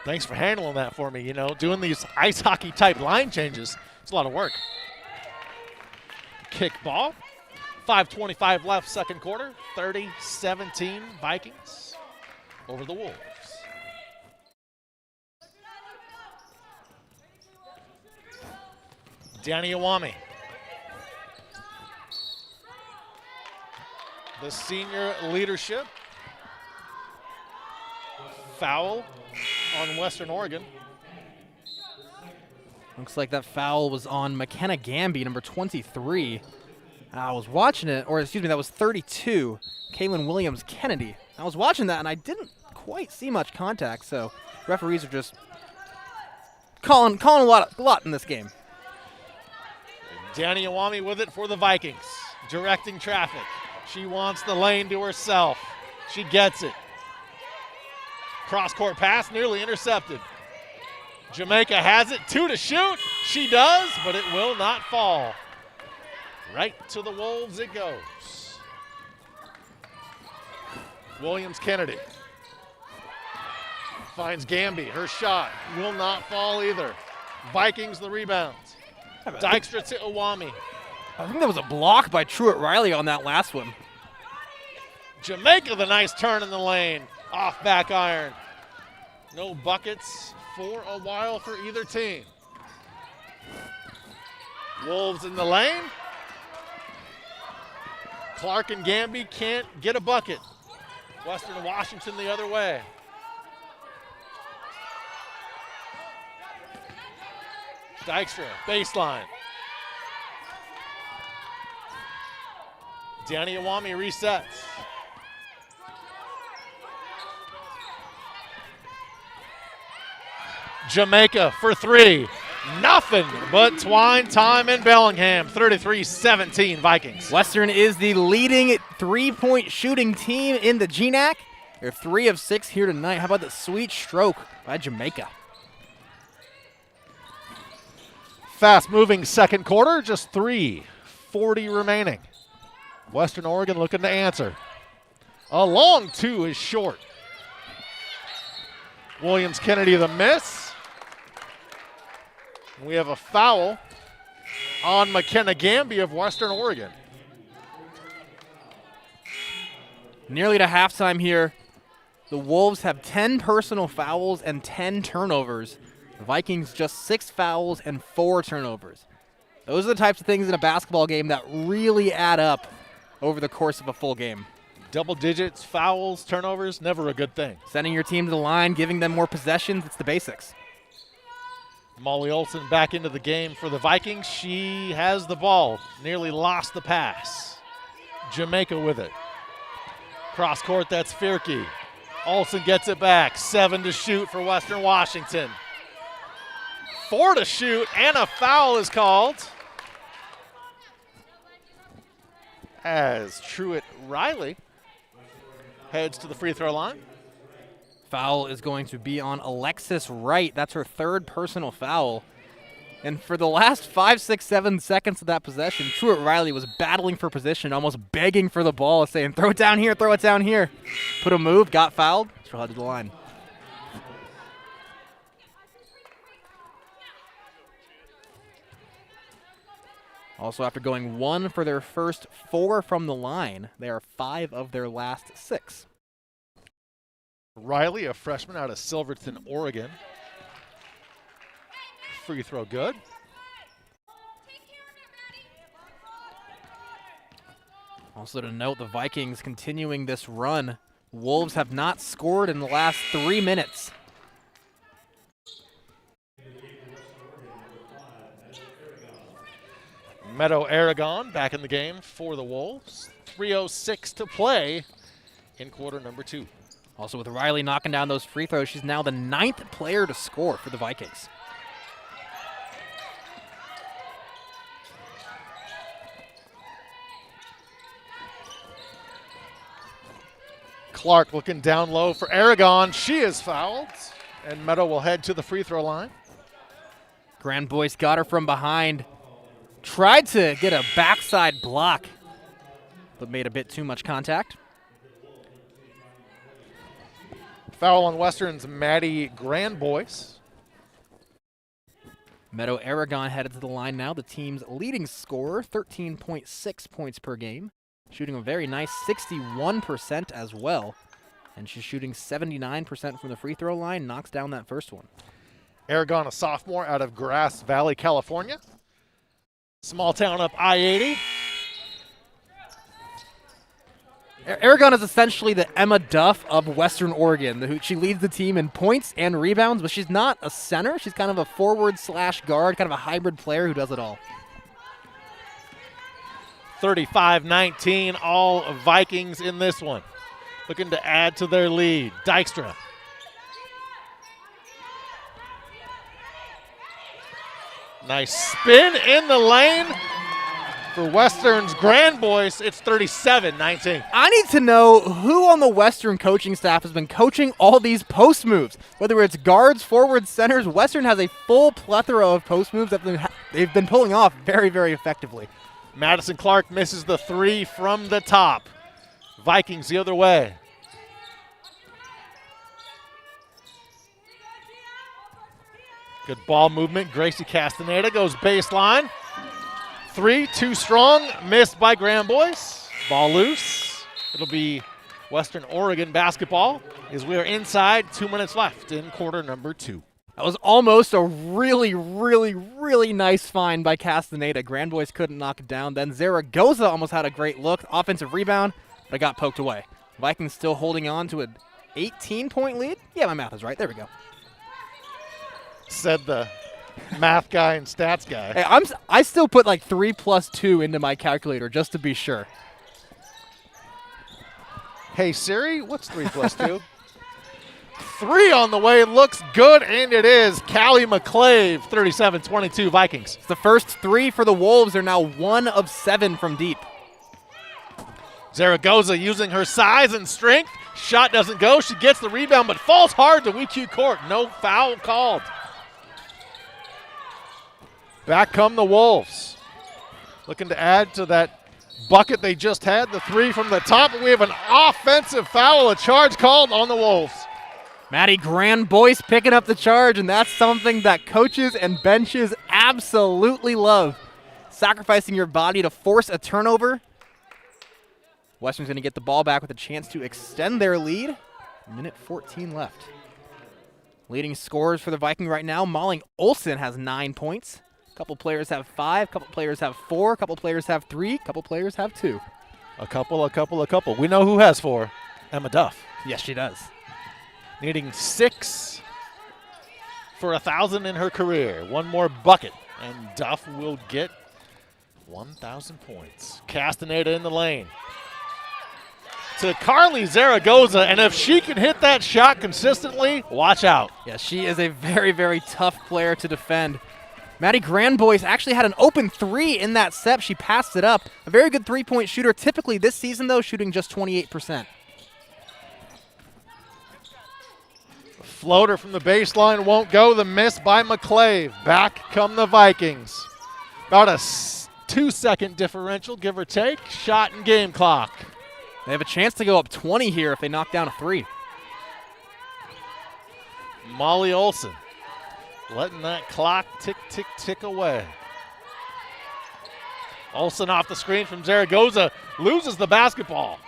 S1: Thanks for handling that for me. You know, doing these ice hockey type line changes, it's a lot of work. Kick ball. 5:25 left, second quarter. 30-17 Vikings over the Wolves. Danny Iwami. The senior leadership. Foul on Western Oregon.
S2: Looks like that foul was on McKenna Gamby, number 23. I was watching it, or excuse me, that was 32, Kaylin Williams-Kennedy. I was watching that, and I didn't quite see much contact, so referees are just calling a lot in this game.
S1: Danny Iwami with it for the Vikings, directing traffic. She wants the lane to herself. She gets it. Cross-court pass, nearly intercepted. Jamaica has it, 2 to shoot. She does, but it will not fall. Right to the Wolves it goes. Williams-Kennedy finds Gamby. Her shot will not fall either. Vikings the rebounds. Dykstra to Iwami.
S2: I think that was a block by Truitt Riley on that last one.
S1: Jamaica, the nice turn in the lane. Off back iron. No buckets for a while for either team. Wolves in the lane. Clark and Gamby can't get a bucket. Western Washington the other way. Dykstra, baseline. Danny Iwami resets. Jamaica for three. Nothing but twine time in Bellingham. 33-17 Vikings.
S2: Western is the leading three-point shooting team in the GNAC. They're 3 of 6 here tonight. How about the sweet stroke by Jamaica?
S1: Fast-moving second quarter, just 3:40 remaining. Western Oregon looking to answer. A long two is short. Williams-Kennedy the miss. We have a foul on McKenna Gamby of Western Oregon.
S2: Nearly to halftime here. The Wolves have 10 personal fouls and 10 turnovers. The Vikings just 6 fouls and 4 turnovers. Those are the types of things in a basketball game that really add up over the course of a full game.
S1: Double digits, fouls, turnovers, never a good thing.
S2: Sending your team to the line, giving them more possessions, it's the basics.
S1: Molly Olson back into the game for the Vikings. She has the ball, nearly lost the pass. Jamaica with it. Cross court, that's Fierke. Olson gets it back. 7 to shoot for Western Washington. 4 to shoot, and a foul is called as Truett Riley heads to the free throw line.
S2: Foul is going to be on Alexis Wright. That's her 3rd personal foul. And for the last 5, 6, 7 seconds of that possession, Truett Riley was battling for position, almost begging for the ball, saying, throw it down here, throw it down here. Put a move, got fouled, she'll head to the line. Also, after going 1 for their first 4 from the line, they are 5 of their last 6.
S1: Riley, a freshman out of Silverton, Oregon. Free throw good.
S2: Also to note, the Vikings continuing this run. Wolves have not scored in the last 3 minutes.
S1: Meadow Aragon back in the game for the Wolves. 3:06 to play in quarter number 2.
S2: Also with Riley knocking down those free throws, she's now the 9th player to score for the Vikings.
S1: Clark looking down low for Aragon. She is fouled, and Meadow will head to the free throw line.
S2: Grand Boyce got her from behind. Tried to get a backside block, but made a bit too much contact.
S1: Foul on Western's Maddie Grandboyce.
S2: Meadow Aragon headed to the line now, the team's leading scorer, 13.6 points per game. Shooting a very nice 61% as well. And she's shooting 79% from the free throw line, knocks down that first one.
S1: Aragon, a sophomore out of Grass Valley, California. Small town up I-80.
S2: Aragon is essentially the Emma Duff of Western Oregon. She leads the team in points and rebounds, but she's not a center. She's kind of a forward/guard, kind of a hybrid player who does it all.
S1: 35-19, all Vikings in this one. Looking to add to their lead. Dykstra. Nice spin in the lane for Western's Grandboyce. It's 37-19.
S2: I need to know who on the Western coaching staff has been coaching all these post moves. Whether it's guards, forwards, centers, Western has a full plethora of post moves that they've been pulling off very, very effectively.
S1: Madison Clark misses the 3 from the top. Vikings the other way. Good ball movement. Gracie Castaneda goes baseline. 3, too strong. Missed by Grandboyce. Ball loose. It'll be Western Oregon basketball as we are inside 2 minutes left in quarter number 2.
S2: That was almost a really, really, really nice find by Castaneda. Grandboyce couldn't knock it down. Then Zaragoza almost had a great look. Offensive rebound, but it got poked away. Vikings still holding on to an 18-point lead. Yeah, my math is right. There we go.
S1: Said the math guy and stats guy.
S2: Hey, I still put like 3 + 2 into my calculator just to be sure.
S1: Hey, Siri, what's 3 + 2? 3 on the way, looks good, and it is. Callie McClave, 37-22 Vikings.
S2: It's the first 3 for the Wolves. They're now 1 of 7 from deep.
S1: Zaragoza using her size and strength. Shot doesn't go. She gets the rebound, but falls hard to WECU court. No foul called. Back come the Wolves. Looking to add to that bucket they just had. The 3 from the top. We have an offensive foul, a charge called on the Wolves.
S2: Maddie Grand-Boyce picking up the charge, and that's something that coaches and benches absolutely love. Sacrificing your body to force a turnover. Western's going to get the ball back with a chance to extend their lead. Minute 14 left. Leading scorers for the Viking right now, Malling Olsen has 9 points. A couple players have 5, a couple players have 4, a couple players have 3, a couple players have 2.
S1: A couple. We know who has 4. Emma Duff.
S2: Yes, she does.
S1: Needing 6 for 1,000 in her career. One more bucket, and Duff will get 1,000 points. Castaneda in the lane. To Carly Zaragoza, and if she can hit that shot consistently, watch out.
S2: Yeah, she is a very, very tough player to defend. Maddie Grand-Boyce actually had an open 3 in that set. She passed it up. A very good three-point shooter. Typically this season, though, shooting just 28%.
S1: Floater from the baseline won't go. The miss by McClave. Back come the Vikings. About a 2-second differential, give or take. Shot and game clock.
S2: They have a chance to go up 20 here if they knock down a 3.
S1: Molly Olsen letting that clock tick, tick, tick away. Olsen off the screen from Zaragoza. Loses the basketball.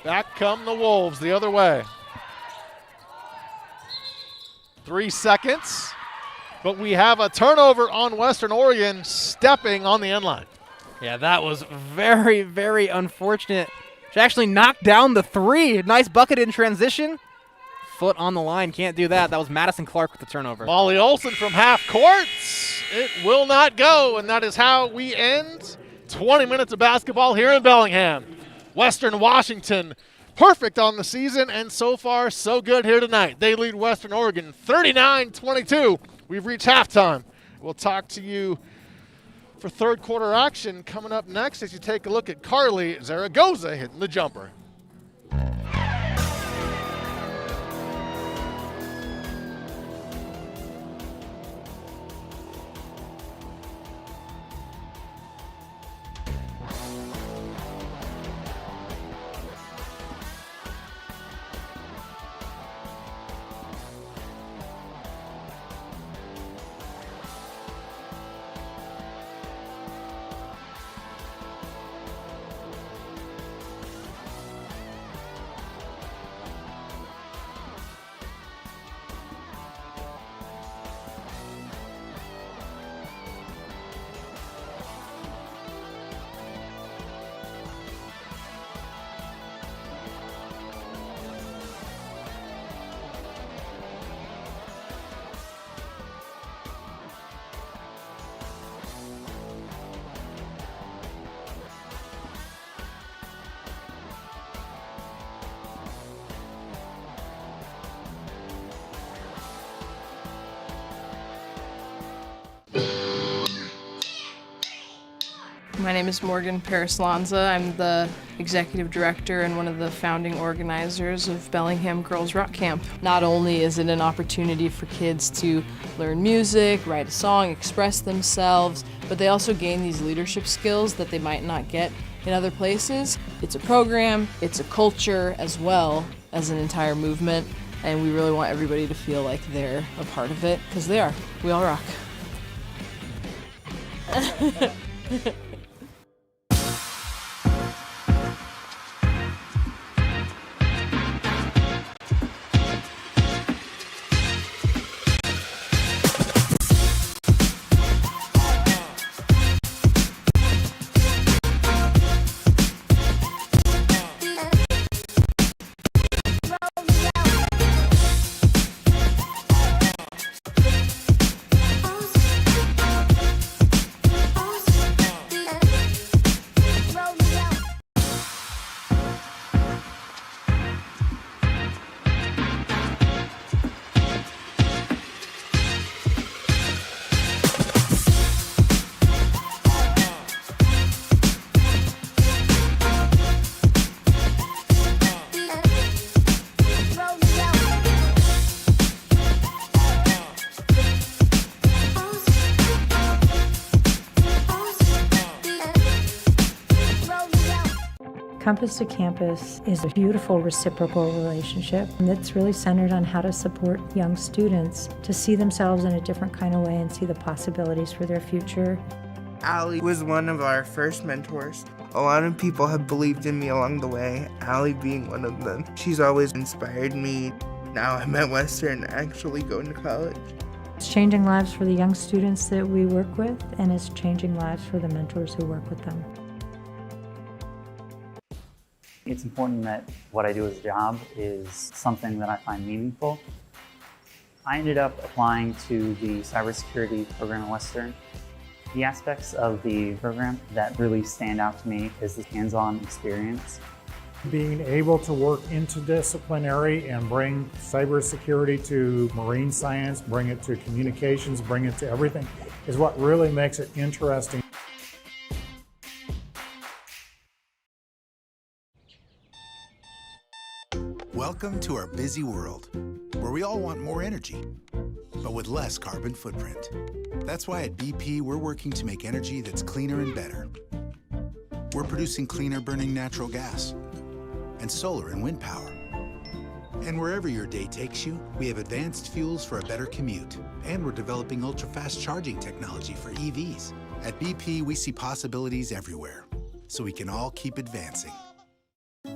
S1: Back come the Wolves the other way. 3 seconds, but we have a turnover on Western Oregon stepping on the end line.
S2: Yeah, that was very, very unfortunate. She actually knocked down the 3. Nice bucket in transition. Foot on the line, can't do that. That was Madison Clark with the turnover.
S1: Molly Olsen from half court. It will not go, and that is how we end 20 minutes of basketball here in Bellingham. Western Washington perfect on the season, and so far, so good here tonight. They lead Western Oregon 39-22. We've reached halftime. We'll talk to you for third quarter action coming up next as you take a look at Carly Zaragoza hitting the jumper.
S13: My name is Morgan Paris-Lanza. I'm the executive director and one of the founding organizers of Bellingham Girls Rock Camp. Not only is it an opportunity for kids to learn music, write a song, express themselves, but they also gain these leadership skills that they might not get in other places. It's a program, it's a culture as well as an entire movement, and we really want everybody to feel like they're a part of it, because they are. We all rock.
S14: Campus to Campus is a beautiful reciprocal relationship that's really centered on how to support young students to see themselves in a different kind of way and see the possibilities for their future.
S15: Allie was one of our first mentors. A lot of people have believed in me along the way, Allie being one of them. She's always inspired me. Now I'm at Western, actually going to college.
S14: It's changing lives for the young students that we work with, and it's changing lives for the mentors who work with them.
S16: It's important that what I do as a job is something that I find meaningful. I ended up applying to the cybersecurity program at Western. The aspects of the program that really stand out to me is the hands-on experience.
S17: Being able to work interdisciplinary and bring cybersecurity to marine science, bring it to communications, bring it to everything, is what really makes it interesting.
S8: Welcome to our busy world, where we all want more energy, but with less carbon footprint. That's why at BP, we're working to make energy that's cleaner and better. We're producing cleaner burning natural gas and solar and wind power. And wherever your day takes you, we have advanced fuels for a better commute. And we're developing ultra-fast charging technology for EVs. At BP, we see possibilities everywhere, so we can all keep advancing.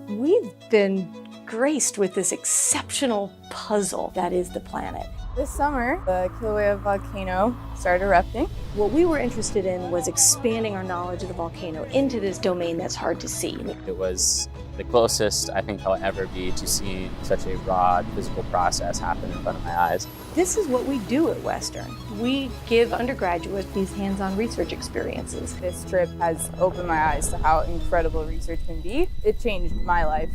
S5: We've been graced with this exceptional puzzle that is the planet.
S6: This summer, the Kilauea volcano started erupting.
S5: What we were interested in was expanding our knowledge of the volcano into this domain that's hard to see.
S7: It was the closest I think I'll ever be to seeing such a broad physical process happen in front of my eyes.
S5: This is what we do at Western. We give undergraduates these hands-on research experiences.
S6: This trip has opened my eyes to how incredible research can be. It changed my life.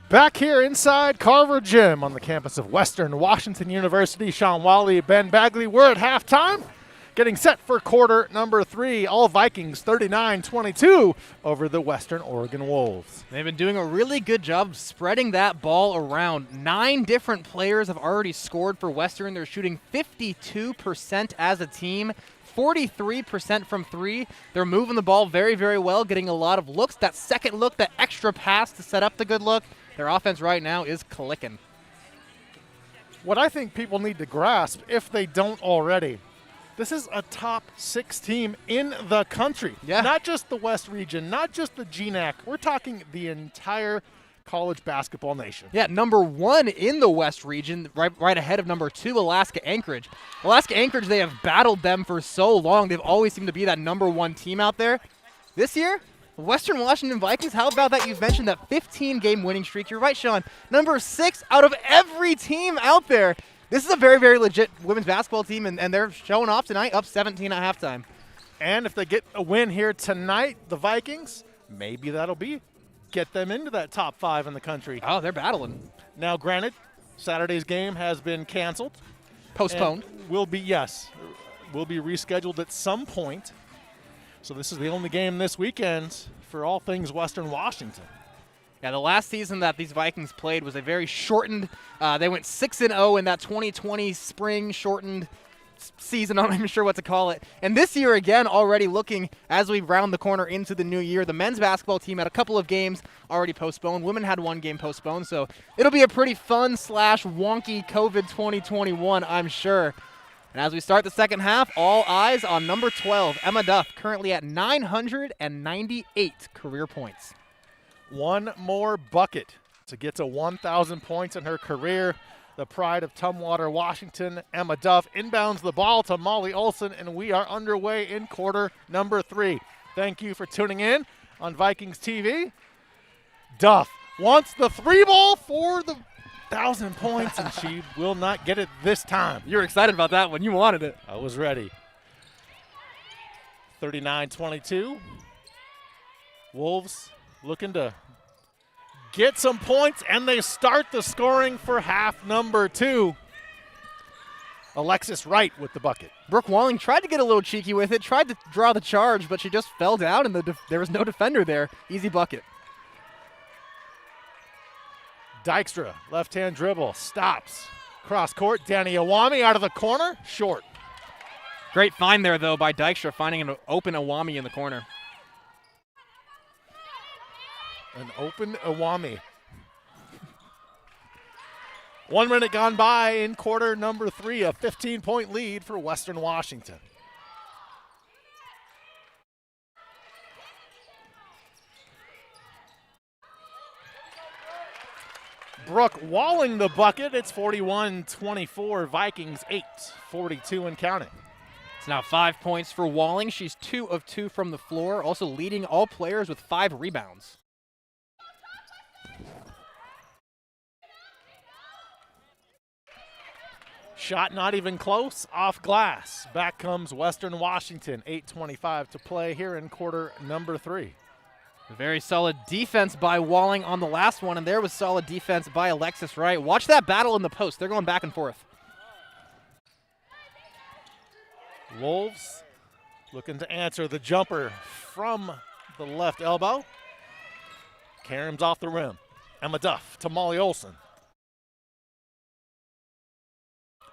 S1: Back here inside Carver Gym on the campus of Western Washington University, Sean Wally, Ben Bagley. We're at halftime, getting set for quarter number 3. All Vikings 39-22 over the Western Oregon Wolves.
S2: They've been doing a really good job spreading that ball around. 9 different players have already scored for Western. They're shooting 52% as a team. 43% from 3. They're moving the ball very, very well, getting a lot of looks. That second look, that extra pass to set up the good look. Their offense right now is clicking.
S1: What I think people need to grasp, if they don't already, this is a top 6 team in the country.
S2: Yeah.
S1: Not just the West region, not just the GNAC. We're talking the entire college basketball nation.
S2: Yeah, number 1 in the West region, right ahead of number 2, Alaska Anchorage. Alaska Anchorage, they have battled them for so long. They've always seemed to be that number 1 team out there. This year, Western Washington Vikings, how about that? You've mentioned that 15-game winning streak. You're right, Sean. Number 6 out of every team out there. This is a very, very legit women's basketball team, and they're showing off tonight, up 17 at halftime.
S1: And if they get a win here tonight, the Vikings, maybe that'll get them into that top 5 in the country.
S2: Oh, they're battling.
S1: Now, granted, Saturday's game has been canceled.
S2: Postponed.
S1: Will be rescheduled at some point. So this is the only game this weekend for all things Western Washington.
S2: Yeah, the last season that these Vikings played was a very shortened, they went 6-0 in that 2020 spring shortened season. I'm not even sure what to call it. And this year, again, already looking as we round the corner into the new year, the men's basketball team had a couple of games already postponed. Women had 1 game postponed. So it'll be a pretty fun / wonky COVID 2021, I'm sure. And as we start the second half, all eyes on number 12, Emma Duff, currently at 998 career points.
S1: 1 more bucket to get to 1,000 points in her career. The pride of Tumwater, Washington, Emma Duff inbounds the ball to Molly Olson, and we are underway in quarter number 3. Thank you for tuning in on Vikings TV. Duff wants the 3 ball for the 1,000 points, and she will not get it this time.
S2: You were excited about that one. You wanted it.
S1: I was ready. 39-22. Wolves looking to get some points, and they start the scoring for half number 2. Alexis Wright with the bucket.
S2: Brooke Walling tried to get a little cheeky with it, tried to draw the charge, but she just fell down, and there was no defender there. Easy bucket.
S1: Dykstra, left-hand dribble, stops. Cross court, Danny Awami out of the corner, short.
S2: Great find there, though, by Dykstra, finding an open Awami in the corner.
S1: An open Awami. 1 minute gone by in quarter number 3, a 15-point lead for Western Washington. Brooke Walling the bucket. It's 41-24, Vikings 8, 42 and counting.
S2: It's now 5 points for Walling. She's 2 of 2 from the floor, also leading all players with 5 rebounds.
S1: Shot not even close, off glass. Back comes Western Washington, 8:25 to play here in quarter number 3.
S2: Very solid defense by Walling on the last one, and there was solid defense by Alexis Wright. Watch that battle in the post. They're going back and forth.
S1: Wolves looking to answer the jumper from the left elbow. Karam's off the rim. Emma Duff to Molly Olson.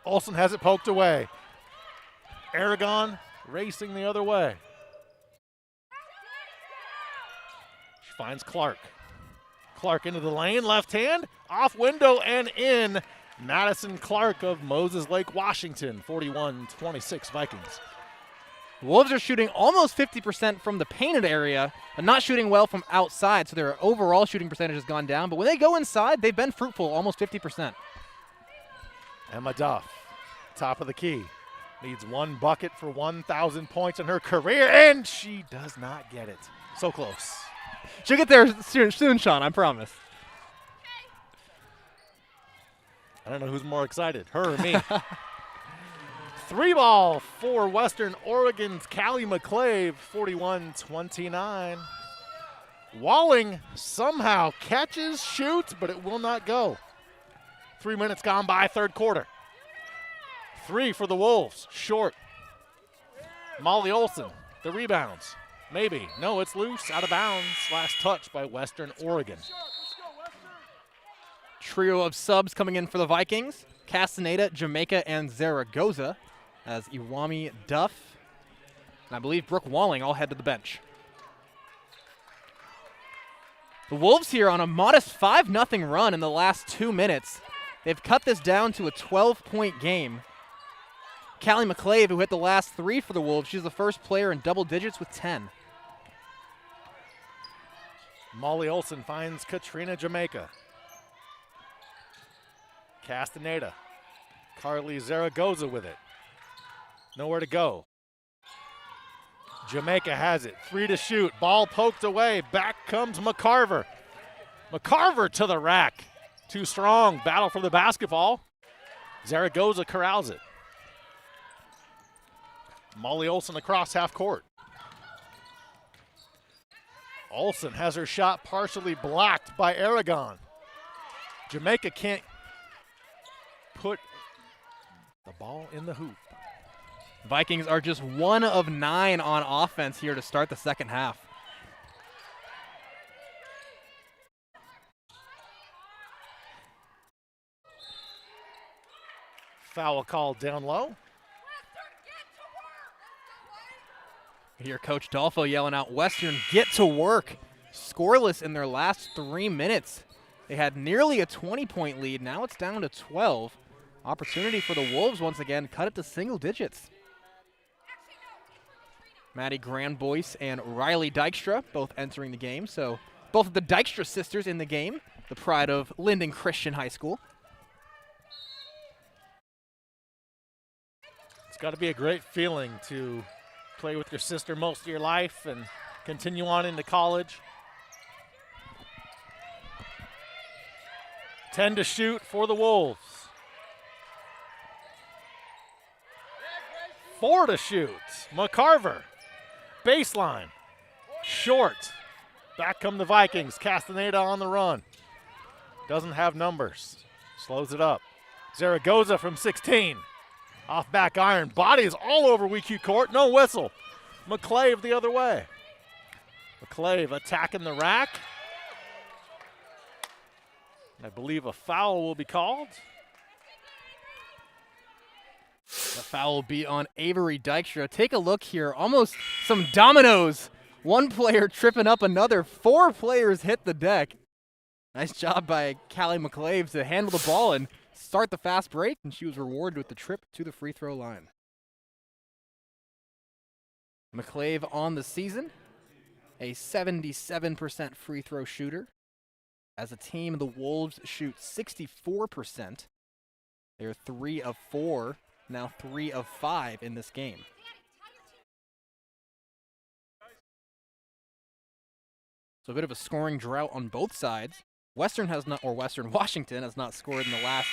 S1: Olson has it poked away. Aragon racing the other way. finds Clark. Clark into the lane, left hand, off window and in. Madison Clark of Moses Lake, Washington, 41-26 Vikings.
S2: The Wolves are shooting almost 50% from the painted area, but not shooting well from outside, so their overall shooting percentage has gone down. But when they go inside, they've been fruitful, almost 50%.
S1: Emma Duff, top of the key. Needs one bucket for 1,000 points in her career, and she does not get it. So close.
S2: She'll get there soon, Sean, I promise.
S1: I don't know who's more excited, her or me. 3-ball for Western Oregon's Callie McClave, 41-29. Walling somehow catches, shoots, but it will not go. 3 minutes gone by, third quarter. 3 for the Wolves, short. Molly Olson, the rebounds. Maybe. No, it's loose, out of bounds. Last touch by Western Oregon.
S2: Trio of subs coming in for the Vikings. Castaneda, Jamaica, and Zaragoza as Iwami Duff and I believe Brooke Walling all head to the bench. The Wolves here on a modest 5-0 run in the last 2 minutes. They've cut this down to a 12-point game. Callie McClave, who hit the last 3 for the Wolves, she's the first player in double digits with 10.
S1: Molly Olson finds Katrina Jamaica. Castaneda. Carly Zaragoza with it. Nowhere to go. Jamaica has it. 3 to shoot. Ball poked away. Back comes McCarver. McCarver to the rack. Too strong. Battle for the basketball. Zaragoza corrals it. Molly Olson across half court. Olson has her shot partially blocked by Aragon. Jamaica can't put the ball in the hoop.
S2: Vikings are just 1 of 9 on offense here to start the second half.
S1: Foul called down low.
S2: You hear Coach Dolfo yelling out, Western, get to work. Scoreless in their last 3 minutes. They had nearly a 20-point lead. Now it's down to 12. Opportunity for the Wolves once again, cut it to single digits. Maddie Grandboyce and Riley Dykstra both entering the game. So both of the Dykstra sisters in the game, the pride of Linden Christian High School.
S1: It's got to be a great feeling to play with your sister most of your life and continue on into college. 10 to shoot for the Wolves. 4 to shoot. McCarver. Baseline. Short. Back come the Vikings. Castaneda on the run. Doesn't have numbers. Slows it up. Zaragoza from 16. Off back iron. Bodies all over WECU court. No whistle. McClave the other way. McClave attacking the rack. I believe a foul will be called.
S2: The foul will be on Avery Dykstra. Take a look here. Almost some dominoes. One player tripping up another. 4 players hit the deck. Nice job by Callie McClave to handle the ball and start the fast break, and she was rewarded with the trip to the free throw line. McClave on the season, a 77% free throw shooter. As a team, the Wolves shoot 64%. They're 3 of 4, now 3 of 5 in this game. So a bit of a scoring drought on both sides. Western Washington has not scored in the last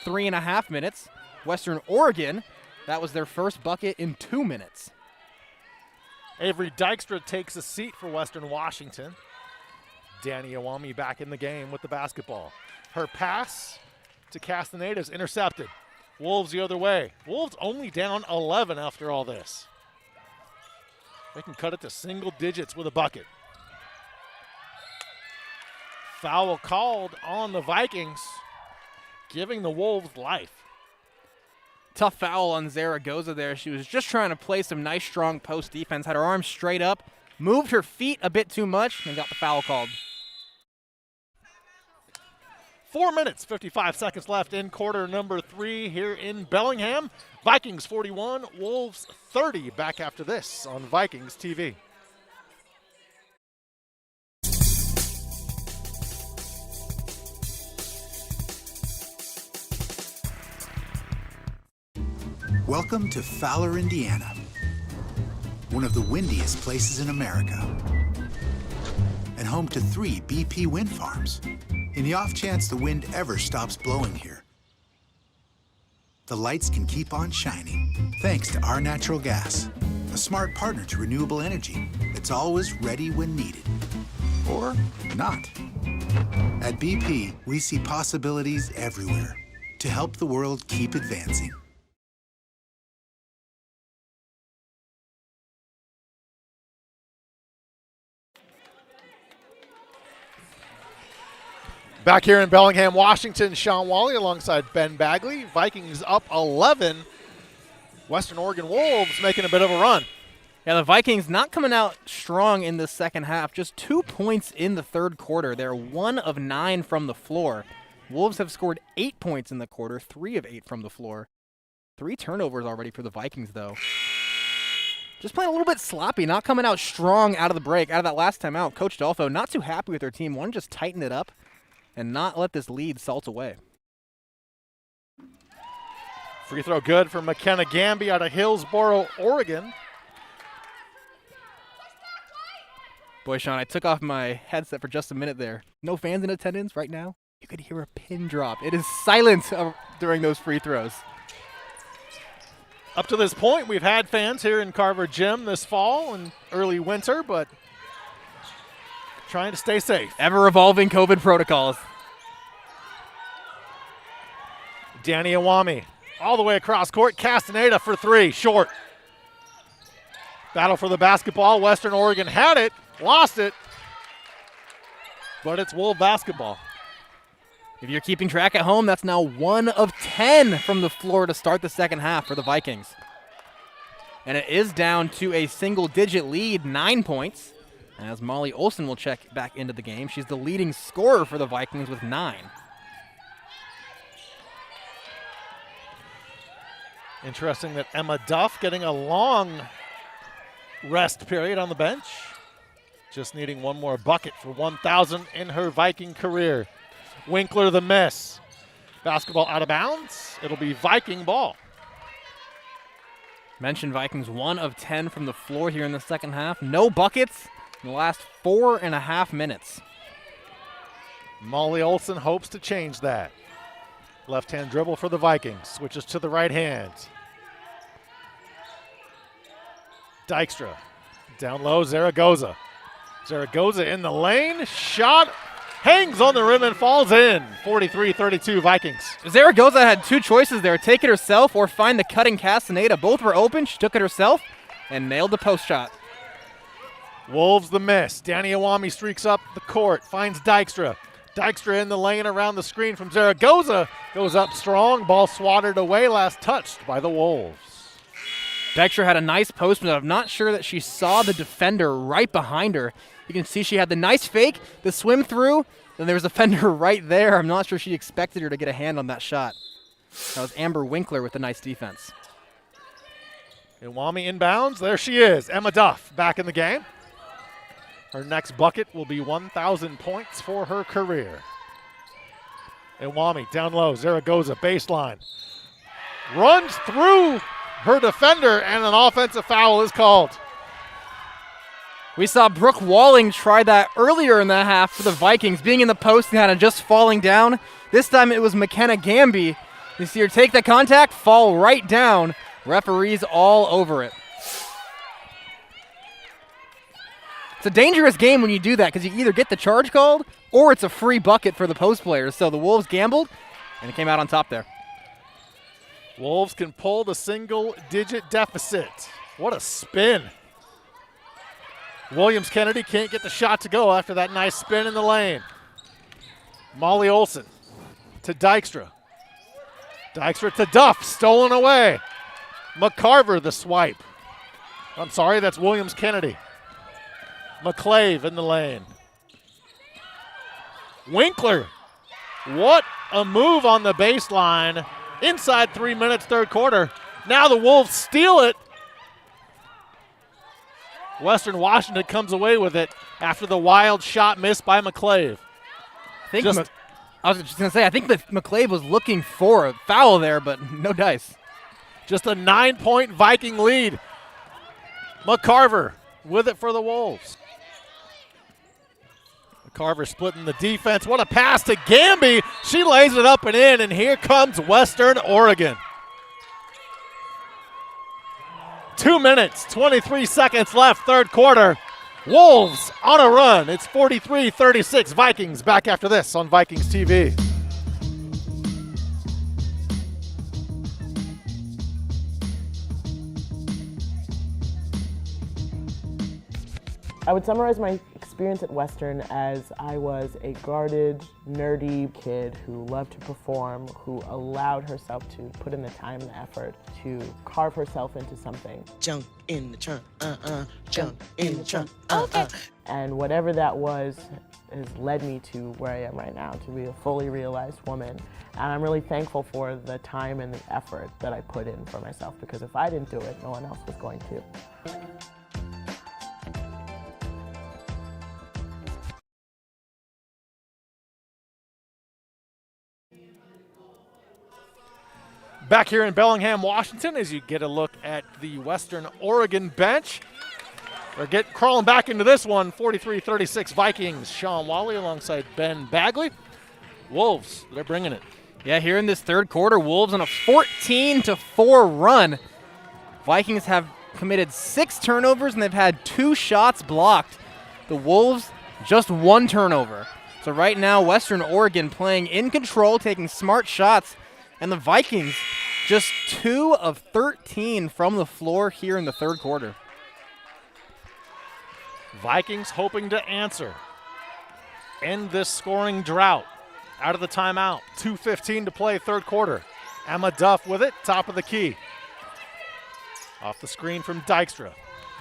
S2: 3.5 minutes. Western Oregon, that was their first bucket in 2 minutes.
S1: Avery Dykstra takes a seat for Western Washington. Danny Iwami back in the game with the basketball. Her pass to Castaneda is intercepted. Wolves the other way. Wolves only down 11 after all this. They can cut it to single digits with a bucket. Foul called on the Vikings, giving the Wolves life.
S2: Tough foul on Zaragoza there. She was just trying to play some nice, strong post defense, had her arms straight up, moved her feet a bit too much and got the foul called.
S1: 4 minutes, 55 seconds left in quarter number 3 here in Bellingham. Vikings 41, Wolves 30. Back after this on Vikings TV.
S8: Welcome to Fowler, Indiana, one of the windiest places in America, and home to 3 BP wind farms. In the off chance the wind ever stops blowing here, the lights can keep on shining thanks to our natural gas, a smart partner to renewable energy that's always ready when needed. Or not. At BP, we see possibilities everywhere to help the world keep advancing.
S1: Back here in Bellingham, Washington, Sean Wally alongside Ben Bagley. Vikings up 11. Western Oregon Wolves making a bit of a run.
S2: Yeah, the Vikings not coming out strong in the second half. Just 2 points in the third quarter. They're 1 of 9 from the floor. Wolves have scored 8 points in the quarter, 3 of 8 from the floor. 3 turnovers already for the Vikings, though. Just playing a little bit sloppy, not coming out strong out of the break. Out of that last time out, Coach Dolfo not too happy with their team. Wanted to just tighten it up and not let this lead salt away.
S1: Free throw good for McKenna Gamby out of Hillsboro, Oregon.
S2: Boy, Sean, I took off my headset for just a minute there. No fans in attendance right now. You could hear a pin drop. It is silent during those free throws.
S1: Up to this point, we've had fans here in Carver Gym this fall and early winter, but trying to stay safe.
S2: Ever-evolving COVID protocols.
S1: Danny Iwami all the way across court. Castaneda for 3, short. Battle for the basketball. Western Oregon had it, lost it, but it's Wolf basketball.
S2: If you're keeping track at home, that's now 1 of 10 from the floor to start the second half for the Vikings. And it is down to a single-digit lead, 9 points, as Molly Olson will check back into the game. She's the leading scorer for the Vikings with 9.
S1: Interesting that Emma Duff getting a long rest period on the bench. Just needing one more bucket for 1,000 in her Viking career. Winkler the miss. Basketball out of bounds. It'll be Viking ball.
S2: Mentioned Vikings 1 of 10 from the floor here in the second half. No buckets in the last 4.5 minutes.
S1: Molly Olson hopes to change that. Left-hand dribble for the Vikings. Switches to the right hand. Dykstra. Down low, Zaragoza. Zaragoza in the lane. Shot hangs on the rim and falls in. 43-32 Vikings.
S2: Zaragoza had 2 choices there. Take it herself or find the cutting Castaneda. Both were open. She took it herself and nailed the post shot.
S1: Wolves the miss. Danny Iwami streaks up the court. Finds Dykstra. Dykstra in the lane around the screen from Zaragoza. Goes up strong. Ball swatted away. Last touched by the Wolves.
S2: Dykstra had a nice post, but I'm not sure that she saw the defender right behind her. You can see she had the nice fake, the swim through, then there was a defender right there. I'm not sure she expected her to get a hand on that shot. That was Amber Winkler with a nice defense.
S1: Iwami inbounds. There she is. Emma Duff back in the game. Her next bucket will be 1,000 points for her career. Iwami down low. Zaragoza baseline. Runs through her defender, and an offensive foul is called.
S2: We saw Brooke Walling try that earlier in the half for the Vikings, being in the post and kind of just falling down. This time it was McKenna Gamby. You see her take the contact, fall right down. Referees all over it. It's a dangerous game when you do that because you either get the charge called or it's a free bucket for the post players. So the Wolves gambled, and it came out on top there.
S1: Wolves can pull the single-digit deficit. What a spin. Williams Kennedy can't get the shot to go after that nice spin in the lane. Molly Olson to Dykstra. Dykstra to Duff, stolen away. McCarver the swipe. I'm sorry, that's Williams Kennedy. McClave in the lane. Winkler, what a move on the baseline. Inside 3 minutes, third quarter. Now the Wolves steal it. Western Washington comes away with it after the wild shot missed by McClave.
S2: I was just going to say, I think that McClave was looking for a foul there, but no dice.
S1: Just a 9-point Viking lead. McCarver with it for the Wolves. McCarver splitting the defense. What a pass to Gamby. She lays it up and in, and here comes Western Oregon. 2 minutes, 23 seconds left, third quarter. Wolves on a run. It's 43-36. Vikings back after this on Vikings TV.
S3: I would summarize my experience at Western as I was a guarded, nerdy kid who loved to perform, who allowed herself to put in the time and the effort to carve herself into something.
S9: Jump in the trunk, jump in the trunk,
S3: And whatever that was has led me to where I am right now, to be a fully realized woman. And I'm really thankful for the time and the effort that I put in for myself, because if I didn't do it, no one else was going to.
S1: Back here in Bellingham, Washington, as you get a look at the Western Oregon bench. They're crawling back into this one, 43-36 Vikings. Sean Wally alongside Ben Bagley. Wolves, they're bringing it.
S2: Yeah, here in this third quarter, Wolves on a 14-4 run. Vikings have committed 6 turnovers, and they've had 2 shots blocked. The Wolves, just 1 turnover. So right now, Western Oregon playing in control, taking smart shots, and the Vikings just 2 of 13 from the floor here in the third quarter.
S1: Vikings hoping to answer. End this scoring drought. Out of the timeout. 2:15 to play, third quarter. Emma Duff with it, top of the key. Off the screen from Dykstra.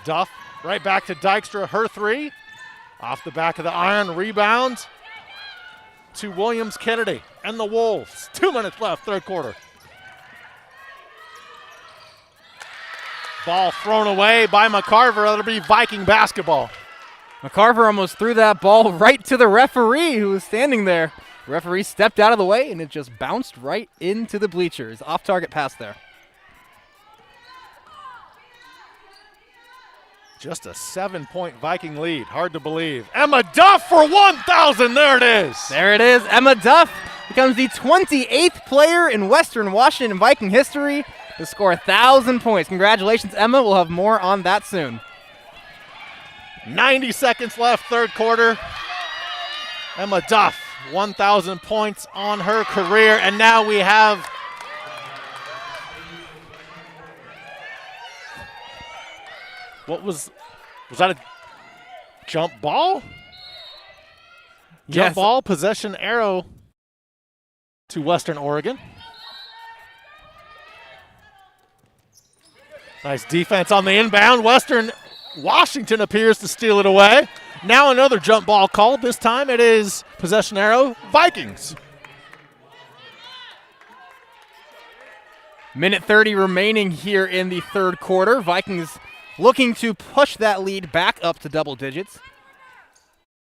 S1: Duff right back to Dykstra, her 3. Off the back of the iron, rebound to Williams Kennedy and the Wolves. 2 minutes left, third quarter. Ball thrown away by McCarver. That'll be Viking basketball.
S2: McCarver almost threw that ball right to the referee who was standing there. The referee stepped out of the way, and it just bounced right into the bleachers. Off-target pass there.
S1: Just a 7-point Viking lead. Hard to believe. Emma Duff for 1,000. There it is.
S2: There it is. Emma Duff becomes the 28th player in Western Washington Viking history to score 1,000 points. Congratulations, Emma. We'll have more on that soon.
S1: 90 seconds left, third quarter. Emma Duff, 1,000 points on her career. And now we have was that a jump ball? Jump ball, possession arrow to Western Oregon. Nice defense on the inbound. Western Washington appears to steal it away. Now another jump ball called. This time it is possession arrow, Vikings.
S2: Minute 30 remaining here in the third quarter. Vikings looking to push that lead back up to double digits.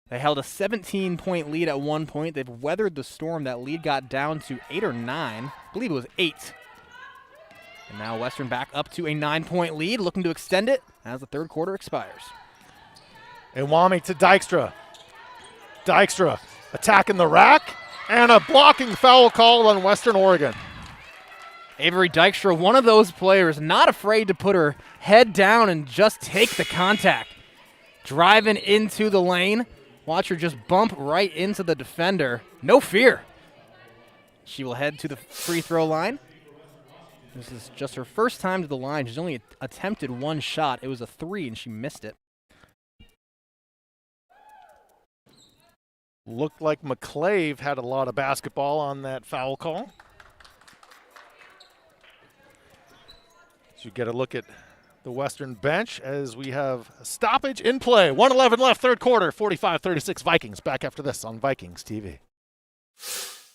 S2: They held a 17-point lead at one point. They've weathered the storm. That lead got down to 8 or 9. I believe it was 8. And now Western back up to a 9-point lead, looking to extend it as the third quarter expires.
S1: Iwami to Dykstra. Dykstra attacking the rack, and a blocking foul call on Western Oregon.
S2: Avery Dykstra, one of those players not afraid to put her head down and just take the contact. Driving into the lane. Watch her just bump right into the defender. No fear. She will head to the free throw line. This is just her first time to the line. She's only attempted 1 shot. It was a 3, and she missed it.
S1: Looked like McClave had a lot of basketball on that foul call. So you get a look at the Western bench as we have a stoppage in play. 1:11 left, third quarter, 45-36 Vikings. Back after this on Vikings TV.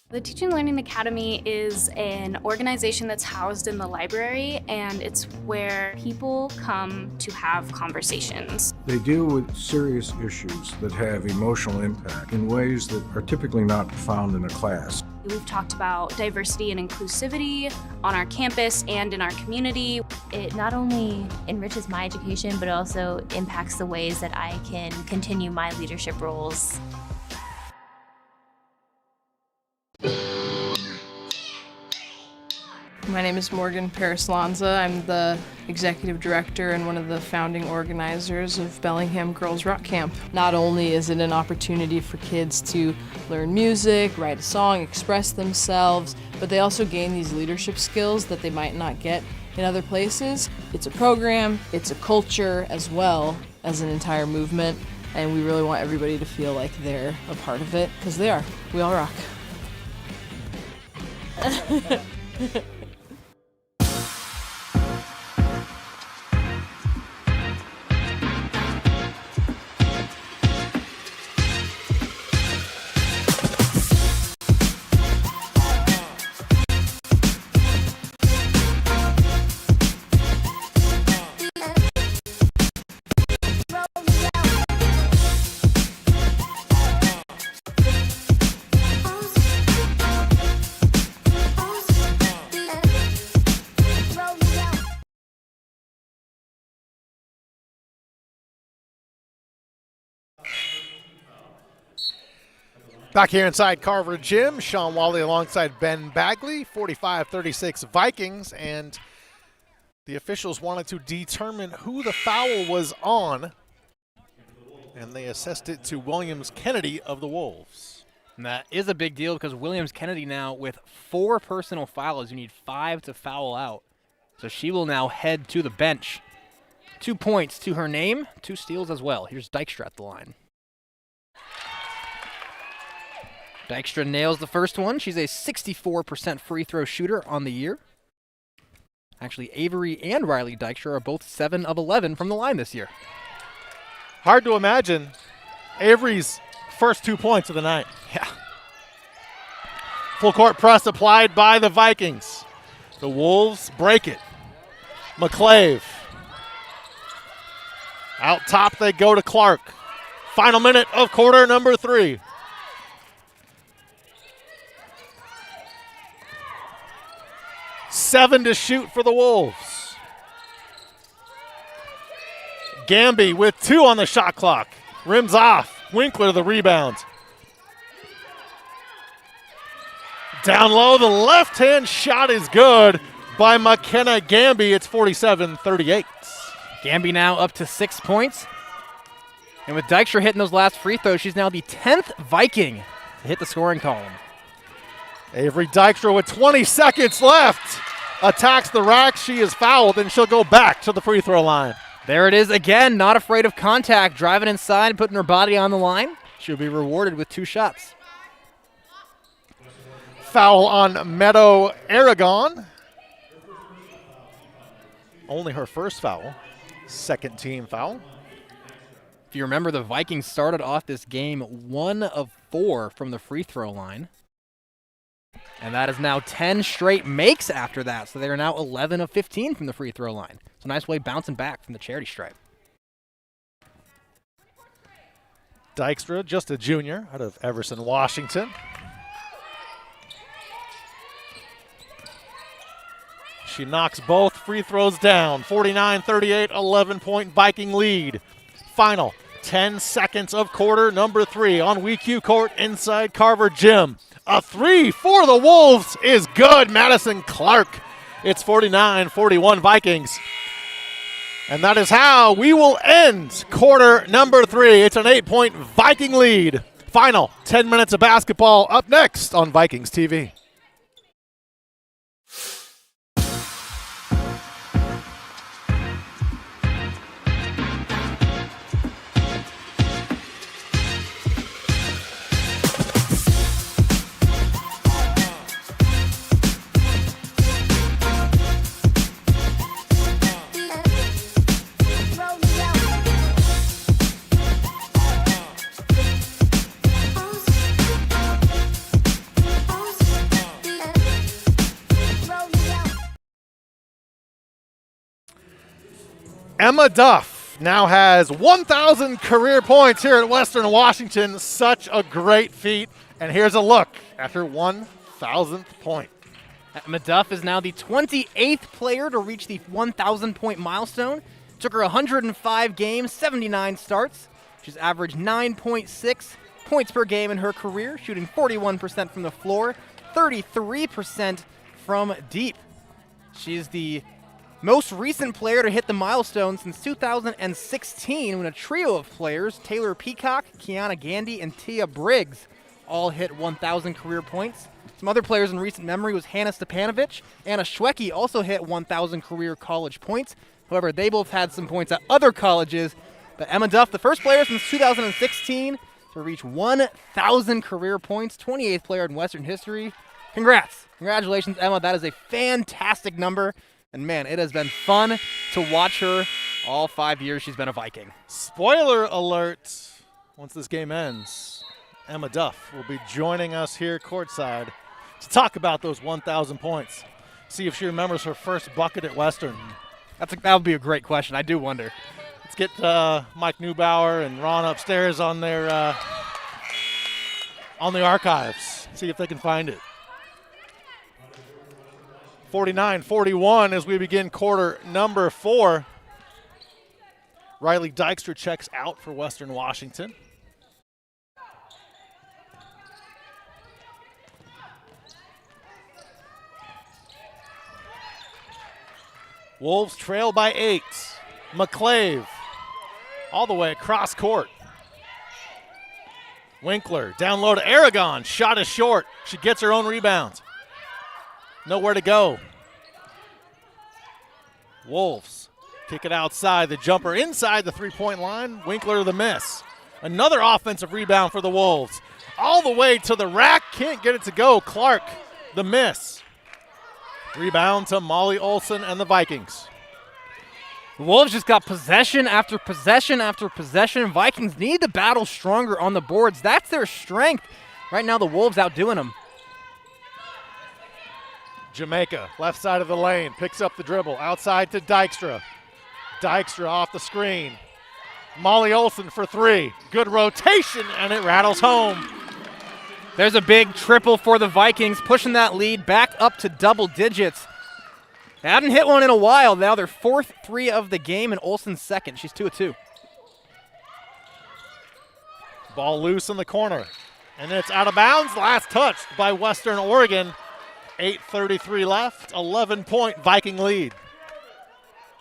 S10: The Teaching and Learning Academy is an organization that's housed in the library, and it's where people come to have conversations.
S11: They deal with serious issues that have emotional impact in ways that are typically not found in a class.
S10: We've talked about diversity and inclusivity on our campus and in our community.
S12: It not only enriches my education, but also impacts the ways that I can continue my leadership roles.
S13: My name is Morgan Paris-Lanza. I'm the executive director and one of the founding organizers of Bellingham Girls Rock Camp. Not only is it an opportunity for kids to learn music, write a song, express themselves, but they also gain these leadership skills that they might not get in other places. It's a program, it's a culture as well as an entire movement, and we really want everybody to feel like they're a part of it, because they are. We all rock.
S1: Back here inside Carver Gym, Sean Wally alongside Ben Bagley, 45-36 Vikings, and the officials wanted to determine who the foul was on, and they assessed it to Williams Kennedy of the Wolves.
S2: And that is a big deal because Williams Kennedy now with 4 personal fouls. You need 5 to foul out. So she will now head to the bench. 2 points to her name, 2 steals as well. Here's Dykstra at the line. Dykstra nails the first one. She's a 64% free throw shooter on the year. Actually, Avery and Riley Dykstra are both 7 of 11 from the line this year.
S1: Hard to imagine Avery's first 2 points of the night.
S2: Yeah.
S1: Full court press applied by the Vikings. The Wolves break it. McClave. Out top they go to Clark. Final minute of quarter number 3. Seven to shoot for the Wolves. Gamby with 2 on the shot clock. Rims off. Winkler the rebound. Down low, the left-hand shot is good by McKenna Gamby. It's 47-38.
S2: Gamby now up to 6 points. And with Dykstra hitting those last free throws, she's now the 10th Viking to hit the scoring column.
S1: Avery Dykstra with 20 seconds left. Attacks the rack. She is fouled, and she'll go back to the free throw line.
S2: There it is again. Not afraid of contact. Driving inside, putting her body on the line. She'll be rewarded with 2 shots.
S1: Foul on Meadow Aragon. Only her first foul. Second team foul.
S2: If you remember, the Vikings started off this game 1 of 4 from the free throw line. And that is now 10 straight makes after that. So they are now 11 of 15 from the free throw line. It's a nice way bouncing back from the charity stripe.
S1: Dykstra, just a junior out of Everson, Washington. She knocks both free throws down. 49-38, 11-point Viking lead. Final 10 seconds of quarter number 3 on WECU court inside Carver Gym. A 3 for the Wolves is good. Madison Clark. It's 49-41 Vikings. And that is how we will end quarter number 3. It's an 8-point Viking lead. Final 10 minutes of basketball up next on Vikings TV. Emma Duff now has 1,000 career points here at Western Washington. Such a great feat. And here's a look at her 1,000th point.
S2: Emma Duff is now the 28th player to reach the 1,000-point milestone. Took her 105 games, 79 starts. She's averaged 9.6 points per game in her career, shooting 41% from the floor, 33% from deep. She's the most recent player to hit the milestone since 2016 when a trio of players, Taylor Peacock, Kiana Gandy, and Tia Briggs, all hit 1,000 career points. Some other players in recent memory was Hannah Stepanovic. Anna Schwecke also hit 1,000 career college points. However, they both had some points at other colleges. But Emma Duff, the first player since 2016 to reach 1,000 career points, 28th player in Western history. Congrats. Congratulations, Emma. That is a fantastic number. And man, it has been fun to watch her all 5 years she's been a Viking.
S1: Spoiler alert, once this game ends, Emma Duff will be joining us here courtside to talk about those 1,000 points. See if she remembers her first bucket at Western.
S2: That would be a great question. I do wonder.
S1: Let's get Mike Neubauer and Ron upstairs on their on the archives. See if they can find it. 49-41 as we begin quarter number 4. Riley Dykstra checks out for Western Washington. Wolves trail by 8. McClave all the way across court. Winkler down low to Aragon. Shot is short. She gets her own rebound. Nowhere to go. Wolves kick it outside. The jumper inside the three-point line. Winkler the miss. Another offensive rebound for the Wolves. All the way to the rack. Can't get it to go. Clark the miss. Rebound to Molly Olson and the Vikings.
S2: The Wolves just got possession after possession after possession. Vikings need to battle stronger on the boards. That's their strength. Right now, the Wolves outdoing them.
S1: Jamaica, left side of the lane, picks up the dribble. Outside to Dykstra. Dykstra off the screen. Molly Olson for 3. Good rotation, and it rattles home.
S2: There's a big triple for the Vikings, pushing that lead back up to double digits. They hadn't hit one in a while. Now their 4th 3 of the game, and Olsen's 2nd. She's 2 of 2.
S1: Ball loose in the corner, and it's out of bounds. Last touched by Western Oregon. 8:33 left, 11-point Viking lead.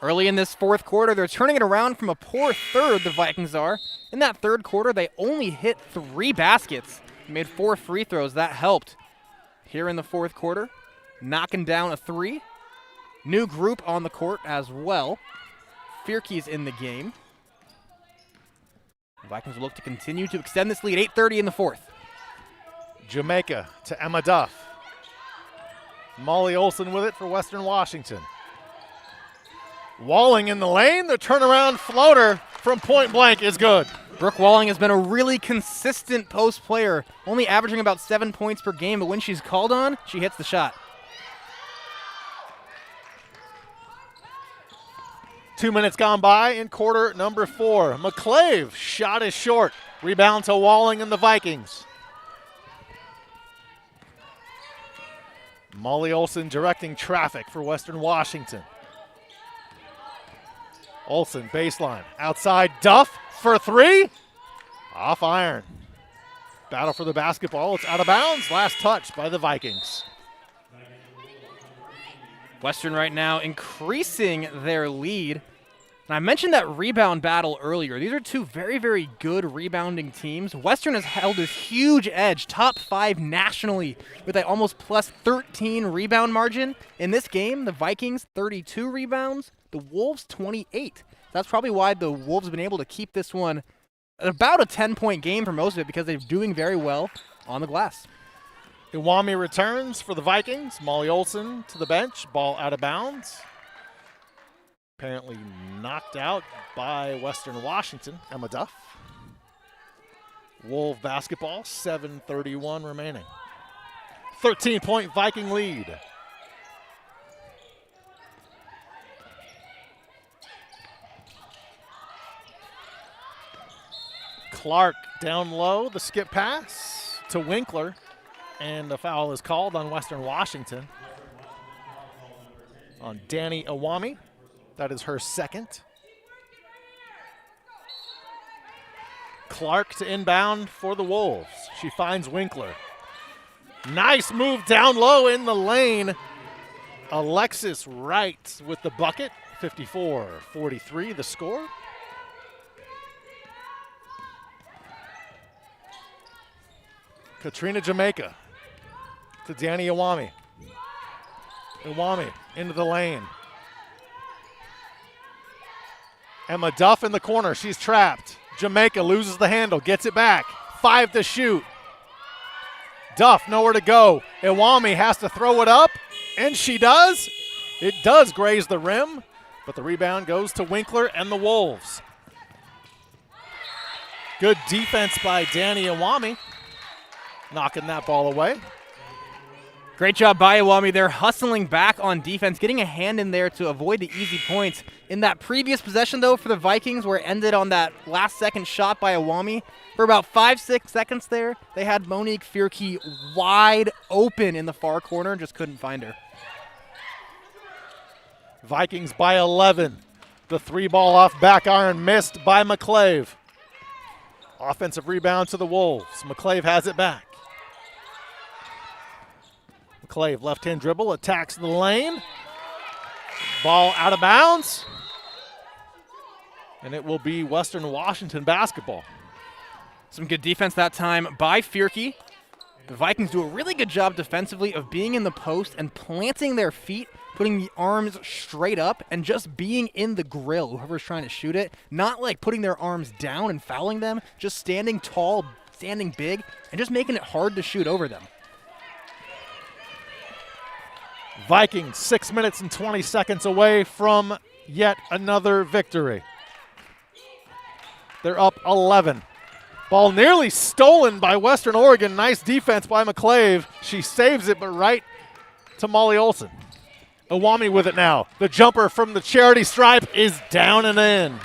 S2: Early in this 4th quarter, they're turning it around from a poor third, the Vikings are. In that 3rd quarter, they only hit 3 baskets. They made 4 free throws. That helped. Here in the 4th quarter, knocking down a 3. New group on the court as well. Fierke's in the game. The Vikings will look to continue to extend this lead. 8:30 in the 4th.
S1: Jamaica to Emma Duff. Molly Olson with it for Western Washington. Walling in the lane. The turnaround floater from point blank is good.
S2: Brooke Walling has been a really consistent post player, only averaging about 7 points per game, but when she's called on, she hits the shot.
S1: 2 minutes gone by in quarter number 4. McClave, shot is short. Rebound to Walling and the Vikings. Molly Olson directing traffic for Western Washington. Olson, baseline. Outside, Duff for 3. Off iron. Battle for the basketball. It's out of bounds. Last touch by the Vikings.
S2: Western right now increasing their lead. And I mentioned that rebound battle earlier. These are 2 very, very good rebounding teams. Western has held this huge edge, top 5 nationally, with an almost plus 13 rebound margin. In this game, the Vikings 32 rebounds, the Wolves 28. That's probably why the Wolves have been able to keep this one at about a 10-point game for most of it, because they're doing very well on the glass.
S1: Iwami returns for the Vikings. Molly Olson to the bench. Ball out of bounds. Apparently knocked out by Western Washington. Emma Duff. Wolf basketball. 7:31 remaining. 13-point Viking lead. Clark down low, the skip pass to Winkler, and a foul is called on Western Washington on Danny Awami. That is her second. Clark to inbound for the Wolves. She finds Winkler. Nice move down low in the lane. Alexis Wright with the bucket. 54-43 the score. Katrina Jamaica to Danny Awami. Awami into the lane. Emma Duff in the corner. She's trapped. Jamaica loses the handle, gets it back. 5 to shoot. Duff nowhere to go. Awami has to throw it up, and she does. It does graze the rim, but the rebound goes to Winkler and the Wolves. Good defense by Danny Awami, knocking that ball away.
S2: Great job by Awami. They're hustling back on defense, getting a hand in there to avoid the easy points. In that previous possession, though, for the Vikings, where it ended on that last-second shot by Awami, for about 5-6 seconds there, they had Monique Fierke wide open in the far corner and just couldn't find her.
S1: Vikings by 11. The 3-ball off back iron missed by McClave. Offensive rebound to the Wolves. McClave has it back. McClave, left-hand dribble, attacks the lane. Ball out of bounds. And it will be Western Washington basketball.
S2: Some good defense that time by Fierke. The Vikings do a really good job defensively of being in the post and planting their feet, putting the arms straight up, and just being in the grill, whoever's trying to shoot it. Not like putting their arms down and fouling them, just standing tall, standing big, and just making it hard to shoot over them.
S1: Vikings 6 minutes and 20 seconds away from yet another victory. They're up 11. Ball nearly stolen by Western Oregon. Nice defense by McClave. She saves it, but right to Molly Olson. Awami with it now. The jumper from the charity stripe is down and in.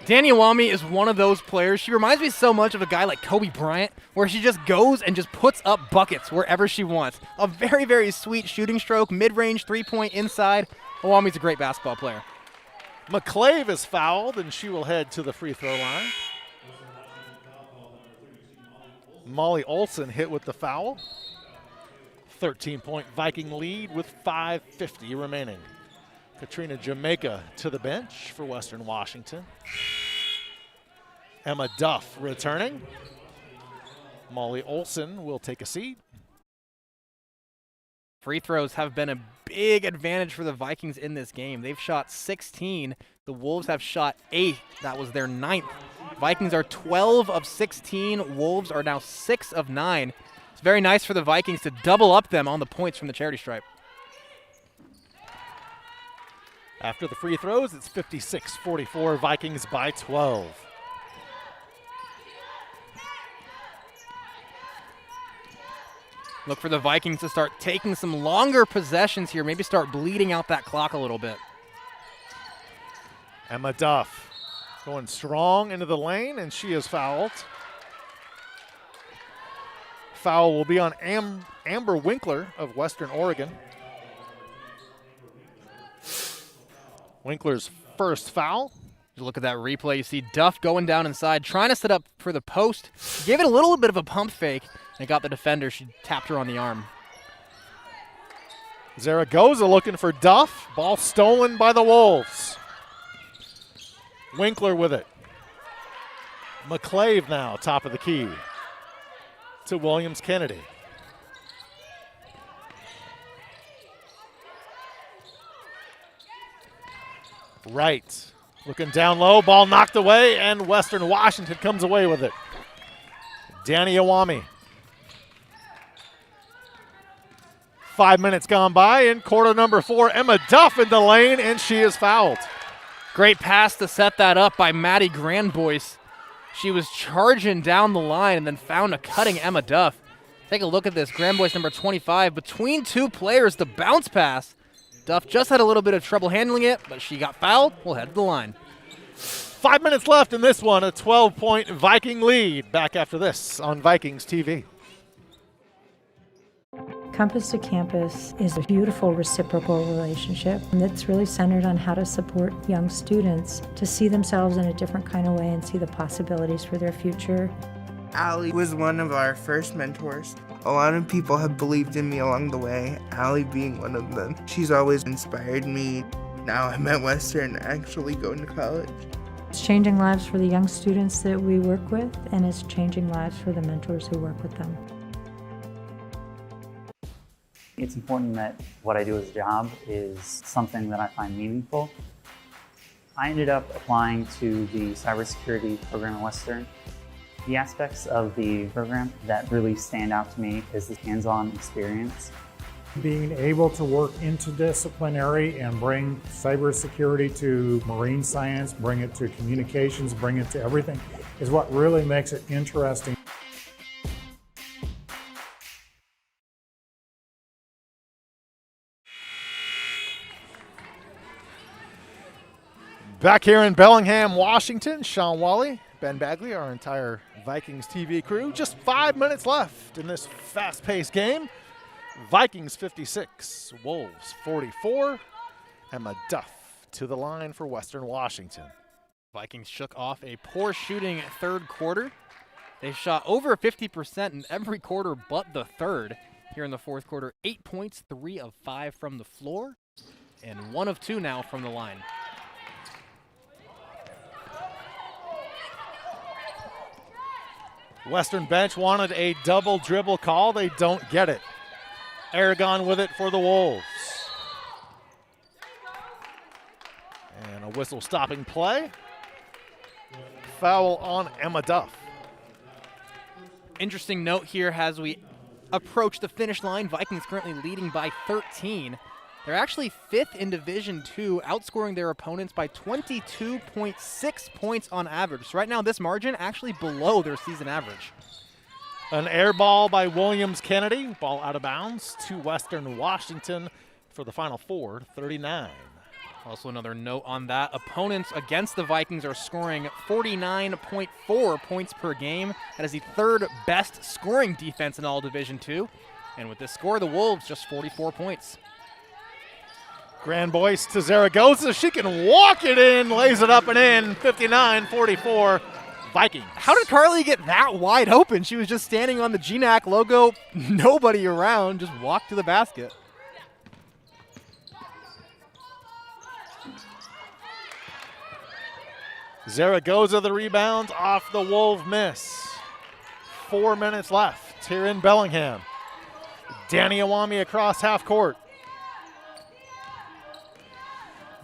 S2: Danny Awami is one of those players. She reminds me so much of a guy like Kobe Bryant, where she just goes and just puts up buckets wherever she wants. A very, very sweet shooting stroke, mid-range, three-point inside. Awami's a great basketball player.
S1: McClave is fouled, and she will head to the free throw line. Molly Olson hit with the foul. 13-point Viking lead with 5:50 remaining. Katrina Jamaica to the bench for Western Washington. Emma Duff returning. Molly Olson will take a seat.
S2: Free throws have been a big advantage for the Vikings in this game. They've shot 16. The Wolves have shot 8. That was their 9th. Vikings are 12 of 16. Wolves are now 6 of 9. It's very nice for the Vikings to double up them on the points from the charity stripe.
S1: After the free throws, it's 56-44, Vikings by 12.
S2: Look for the Vikings to start taking some longer possessions here, maybe start bleeding out that clock a little bit.
S1: Emma Duff going strong into the lane, and she is fouled. Foul will be on Amber Winkler of Western Oregon. Winkler's first foul.
S2: You look at that replay, you see Duff going down inside, trying to set up for the post. Gave it a little bit of a pump fake, and got the defender. She tapped her on the arm.
S1: Zaragoza looking for Duff. Ball stolen by the Wolves. Winkler with it. McClave now, top of the key to Williams Kennedy. Right. Looking down low, ball knocked away, and Western Washington comes away with it. Danny Awami. 5 minutes gone by in quarter number 4. Emma Duff in the lane, and she is fouled.
S2: Great pass to set that up by Maddie Grandboyce. She was charging down the line and then found a cutting Emma Duff. Take a look at this. Grandboyce number 25. Between two players, the bounce pass. Duff just had a little bit of trouble handling it, but she got fouled. We'll head to the line.
S1: 5 minutes left in this one, a 12-point Viking lead. Back after this on Vikings TV.
S14: Compass to Campus is a beautiful reciprocal relationship that's really centered on how to support young students to see themselves in a different kind of way and see the possibilities for their future.
S15: Allie was one of our first mentors. A lot of people have believed in me along the way, Allie being one of them. She's always inspired me. Now I'm at Western actually going to college.
S14: It's changing lives for the young students that we work with, and it's changing lives for the mentors who work with them.
S16: It's important that what I do as a job is something that I find meaningful. I ended up applying to the cybersecurity program at Western. The aspects of the program that really stand out to me is the hands-on experience.
S17: Being able to work interdisciplinary and bring cybersecurity to marine science, bring it to communications, bring it to everything, is what really makes it interesting.
S1: Back here in Bellingham, Washington, Sean Wally, Ben Bagley, our entire Vikings TV crew. Just 5 minutes left in this fast-paced game. Vikings 56, Wolves 44. Emma Duff to the line for Western Washington.
S2: Vikings shook off a poor shooting third quarter. They shot over 50% in every quarter but the third. Here in the fourth quarter, 8 points, 3 of 5 from the floor, and 1 of 2 now from the line.
S1: Western bench wanted a double dribble call. They don't get it. Aragon with it for the Wolves. And a whistle stopping play. Foul on Emma Duff.
S2: Interesting note here as we approach the finish line. Vikings currently leading by 13. They're actually 5th in Division II, outscoring their opponents by 22.6 points on average. So right now, this margin actually below their season average.
S1: An air ball by Williams Kennedy. Ball out of bounds to Western Washington for the final 4:39.
S2: Also another note on that, opponents against the Vikings are scoring 49.4 points per game. That is the 3rd best scoring defense in all Division II. And with this score, the Wolves just 44 points.
S1: Grand Boyce to Zaragoza. She can walk it in, lays it up and in. 59-44 Vikings.
S2: How did Carly get that wide open? She was just standing on the GNAC logo, nobody around, just walked to the basket.
S1: Zaragoza the rebound off the Wolf miss. 4 minutes left here in Bellingham. Danny Awami across half court.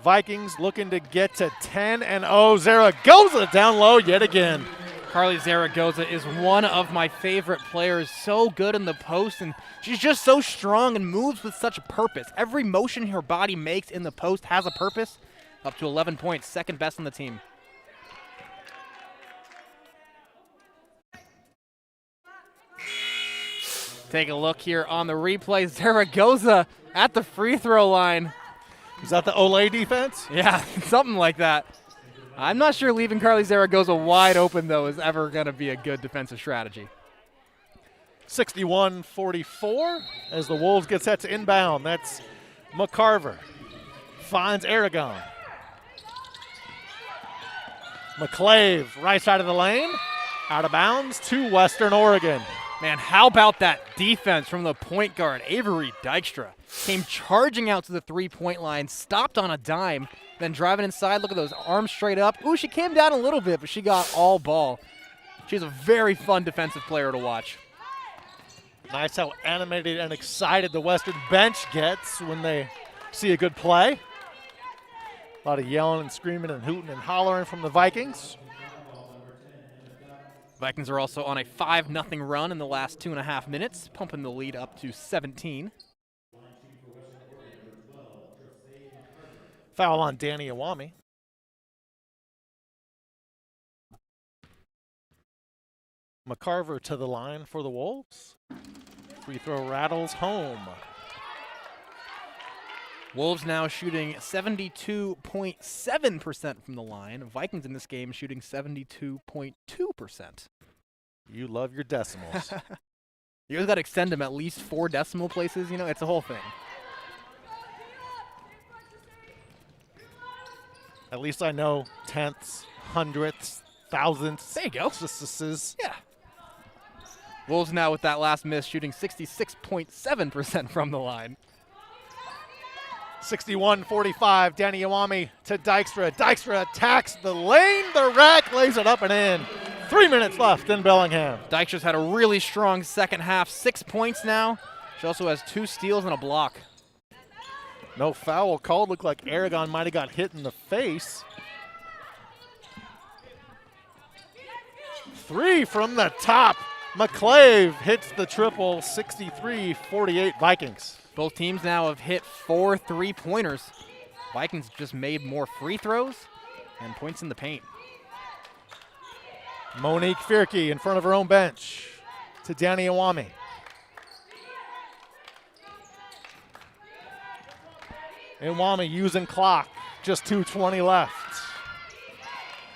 S1: Vikings looking to get to 10-0. Zaragoza down low yet again.
S2: Carly Zaragoza is one of my favorite players. So good in the post, and she's just so strong and moves with such purpose. Every motion her body makes in the post has a purpose. Up to 11 points, 2nd best on the team. Take a look here on the replay. Zaragoza at the free throw line.
S1: Is that the Olay defense?
S2: Yeah, something like that. I'm not sure leaving Carly Zaragoza wide open, though, is ever going to be a good defensive strategy.
S1: 61-44 as the Wolves get set to inbound. That's McCarver. Finds Aragon. McClave, right side of the lane. Out of bounds to Western Oregon.
S2: Man, how about that defense from the point guard, Avery Dykstra? Came charging out to the three-point line, stopped on a dime, then driving inside. Look at those arms straight up. Ooh, she came down a little bit, but she got all ball. She's a very fun defensive player to watch.
S1: Nice how animated and excited the Western bench gets when they see a good play. A lot of yelling and screaming and hooting and hollering from the Vikings.
S2: Vikings are also on a 5-0 run in the last 2.5 minutes, pumping the lead up to 17.
S1: Foul on Danny Awami. McCarver to the line for the Wolves. Free throw rattles home.
S2: Wolves now shooting 72.7% from the line. Vikings in this game shooting 72.2%.
S1: You love your decimals.
S2: You always got to extend them at least 4 decimal places. You know, it's a whole thing.
S1: At least I know tenths, hundredths, thousandths.
S2: There you go. Yeah. Wolves now with that last miss shooting 66.7% from the line.
S1: 61-45, Danny Iwami to Dykstra. Dykstra attacks the lane, the rack, lays it up and in. 3 minutes left in Bellingham.
S2: Dykstra's had a really strong second half, 6 points now. She also has 2 steals and a block.
S1: No foul called. Looked like Aragon might have got hit in the face. 3 from the top. McClave hits the triple, 63-48 Vikings.
S2: Both teams now have hit 4 3-pointers. Vikings just made more free throws and points in the paint.
S1: Monique Fierke in front of her own bench to Danny Iwami. Iwami using clock, just 2:20 left.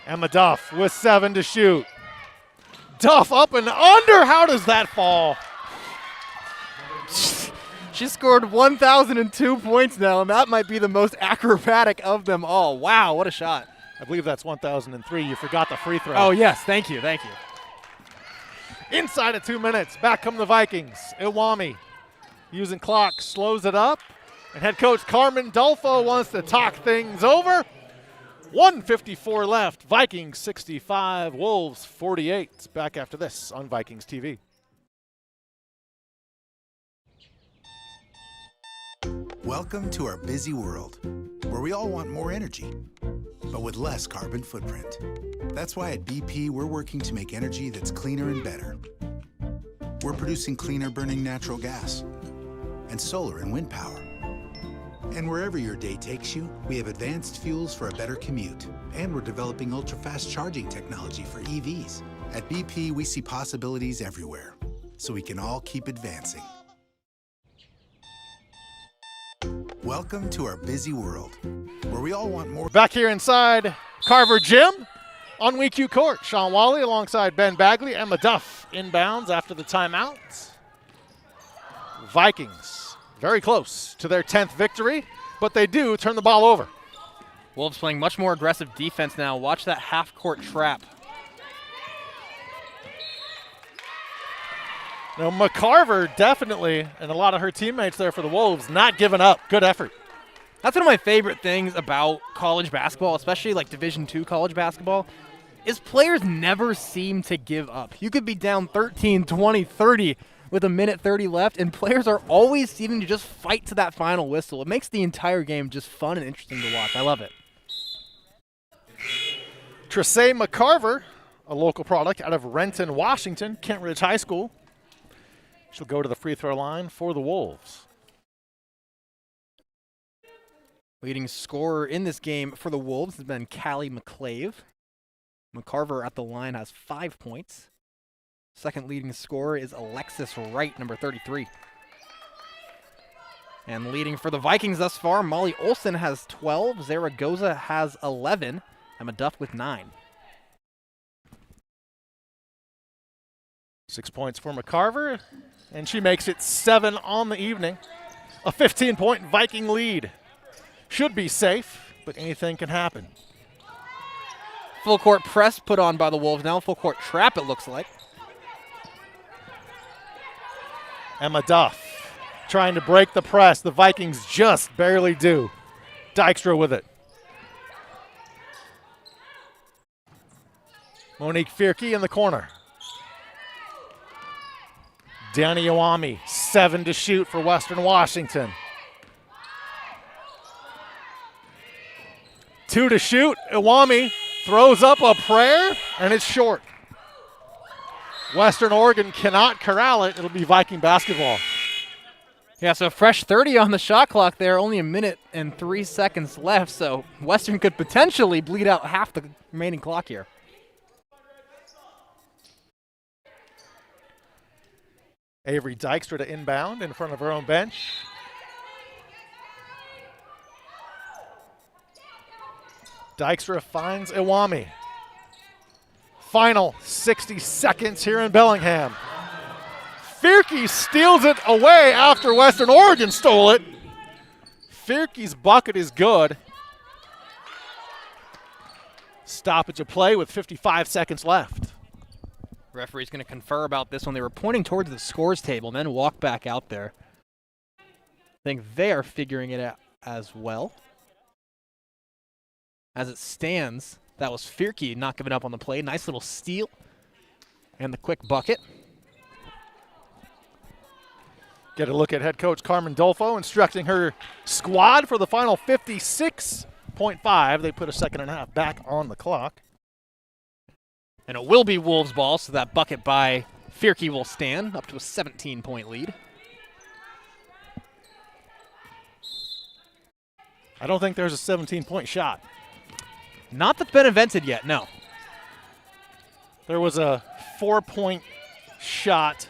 S1: Emma Duff with 7 to shoot. Duff up and under, how does that fall?
S2: She scored 1,002 points now, and that might be the most acrobatic of them all. Wow, what a shot.
S1: I believe that's 1,003. You forgot the free throw.
S2: Oh, yes, thank you, thank you.
S1: Inside of 2 minutes, back come the Vikings. Iwami using clock, slows it up. And head coach Carmen Dolfo wants to talk things over. 1:54 left. Vikings 65, Wolves 48. Back after this on Vikings TV.
S8: Welcome to our busy world, where we all want more energy, but with less carbon footprint. That's why at BP we're working to make energy that's cleaner and better. We're producing cleaner burning natural gas and solar and wind power. And wherever your day takes you, we have advanced fuels for a better commute. And we're developing ultra-fast charging technology for EVs. At BP, we see possibilities everywhere, so we can all keep advancing. Welcome to our busy world, where we all want more.
S1: Back here inside Carver Gym on WECU Court. Sean Wally alongside Ben Bagley. Emma Duff inbounds after the timeout. Vikings very close to their 10th victory, but they do turn the ball over.
S2: Wolves playing much more aggressive defense now. Watch that half-court trap.
S1: Now, McCarver definitely, and a lot of her teammates there for the Wolves, not giving up. Good effort.
S2: That's one of my favorite things about college basketball, especially like Division II college basketball, is players never seem to give up. You could be down 13, 20, 30 with 1:30 left, and players are always seeming to just fight to that final whistle. It makes the entire game just fun and interesting to watch. I love it.
S1: Tracey McCarver, a local product out of Renton, Washington, Kent Ridge High School. She'll go to the free throw line for the Wolves.
S2: Leading scorer in this game for the Wolves has been Callie McClave. McCarver at the line has 5 points. Second leading scorer is Alexis Wright, number 33. And leading for the Vikings thus far, Molly Olson has 12. Zaragoza has 11. Emma Duff with 9.
S1: 6 points for McCarver, and she makes it 7 on the evening. A 15-point Viking lead. Should be safe, but anything can happen.
S2: Full court press put on by the Wolves now. Full court trap, it looks like.
S1: Emma Duff trying to break the press. The Vikings just barely do. Dykstra with it. Monique Fierke in the corner. Danny Iwami, 7 to shoot for Western Washington. 2 to shoot. Iwami throws up a prayer, and it's short. Western Oregon cannot corral it. It'll be Viking basketball.
S2: Yeah, so fresh 30 on the shot clock there. Only 1:03 seconds left, so Western could potentially bleed out half the remaining clock here.
S1: Avery Dykstra to inbound in front of her own bench. Dykstra finds Iwami. Final 60 seconds here in Bellingham. Fierke steals it away after Western Oregon stole it. Fierke's bucket is good. Stoppage of play with 55 seconds left.
S2: Referee's going to confer about this one. They were pointing towards the scores table and then walk back out there. I think they are figuring it out as well. As it stands, that was Fierke not giving up on the play. Nice little steal and the quick bucket.
S1: Get a look at head coach Carmen Dolfo instructing her squad for the final 56.5. They put a second and a half back on the clock.
S2: And it will be Wolves ball, so that bucket by Fierke will stand up to a 17-point lead.
S1: I don't think there's a 17-point shot.
S2: Not that's been invented yet, no.
S1: There was a 4-point shot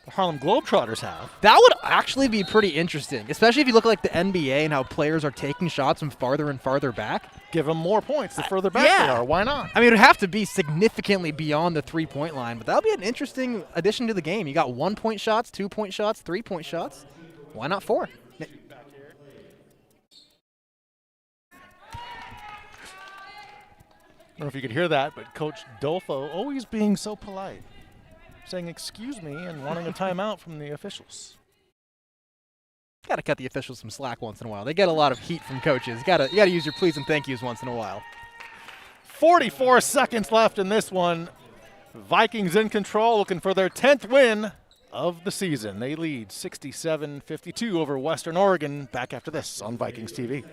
S1: the Harlem Globetrotters have.
S2: That would actually be pretty interesting, especially if you look like the NBA and how players are taking shots from farther and farther back.
S1: Give them more points the further back they are. Why not?
S2: I mean, it would have to be significantly beyond the 3-point line, but that would be an interesting addition to the game. You got 1-point shots, 2-point shots, 3-point shots. Why not 4?
S1: I don't know if you could hear that, but Coach Dolfo always being so polite, saying excuse me and wanting a timeout from the officials.
S2: Got to cut the officials some slack once in a while. They get a lot of heat from coaches. You got to use your please and thank yous once in a while.
S1: 44 seconds left in this one. Vikings in control, looking for their 10th win of the season. They lead 67-52 over Western Oregon. Back after this on Vikings TV.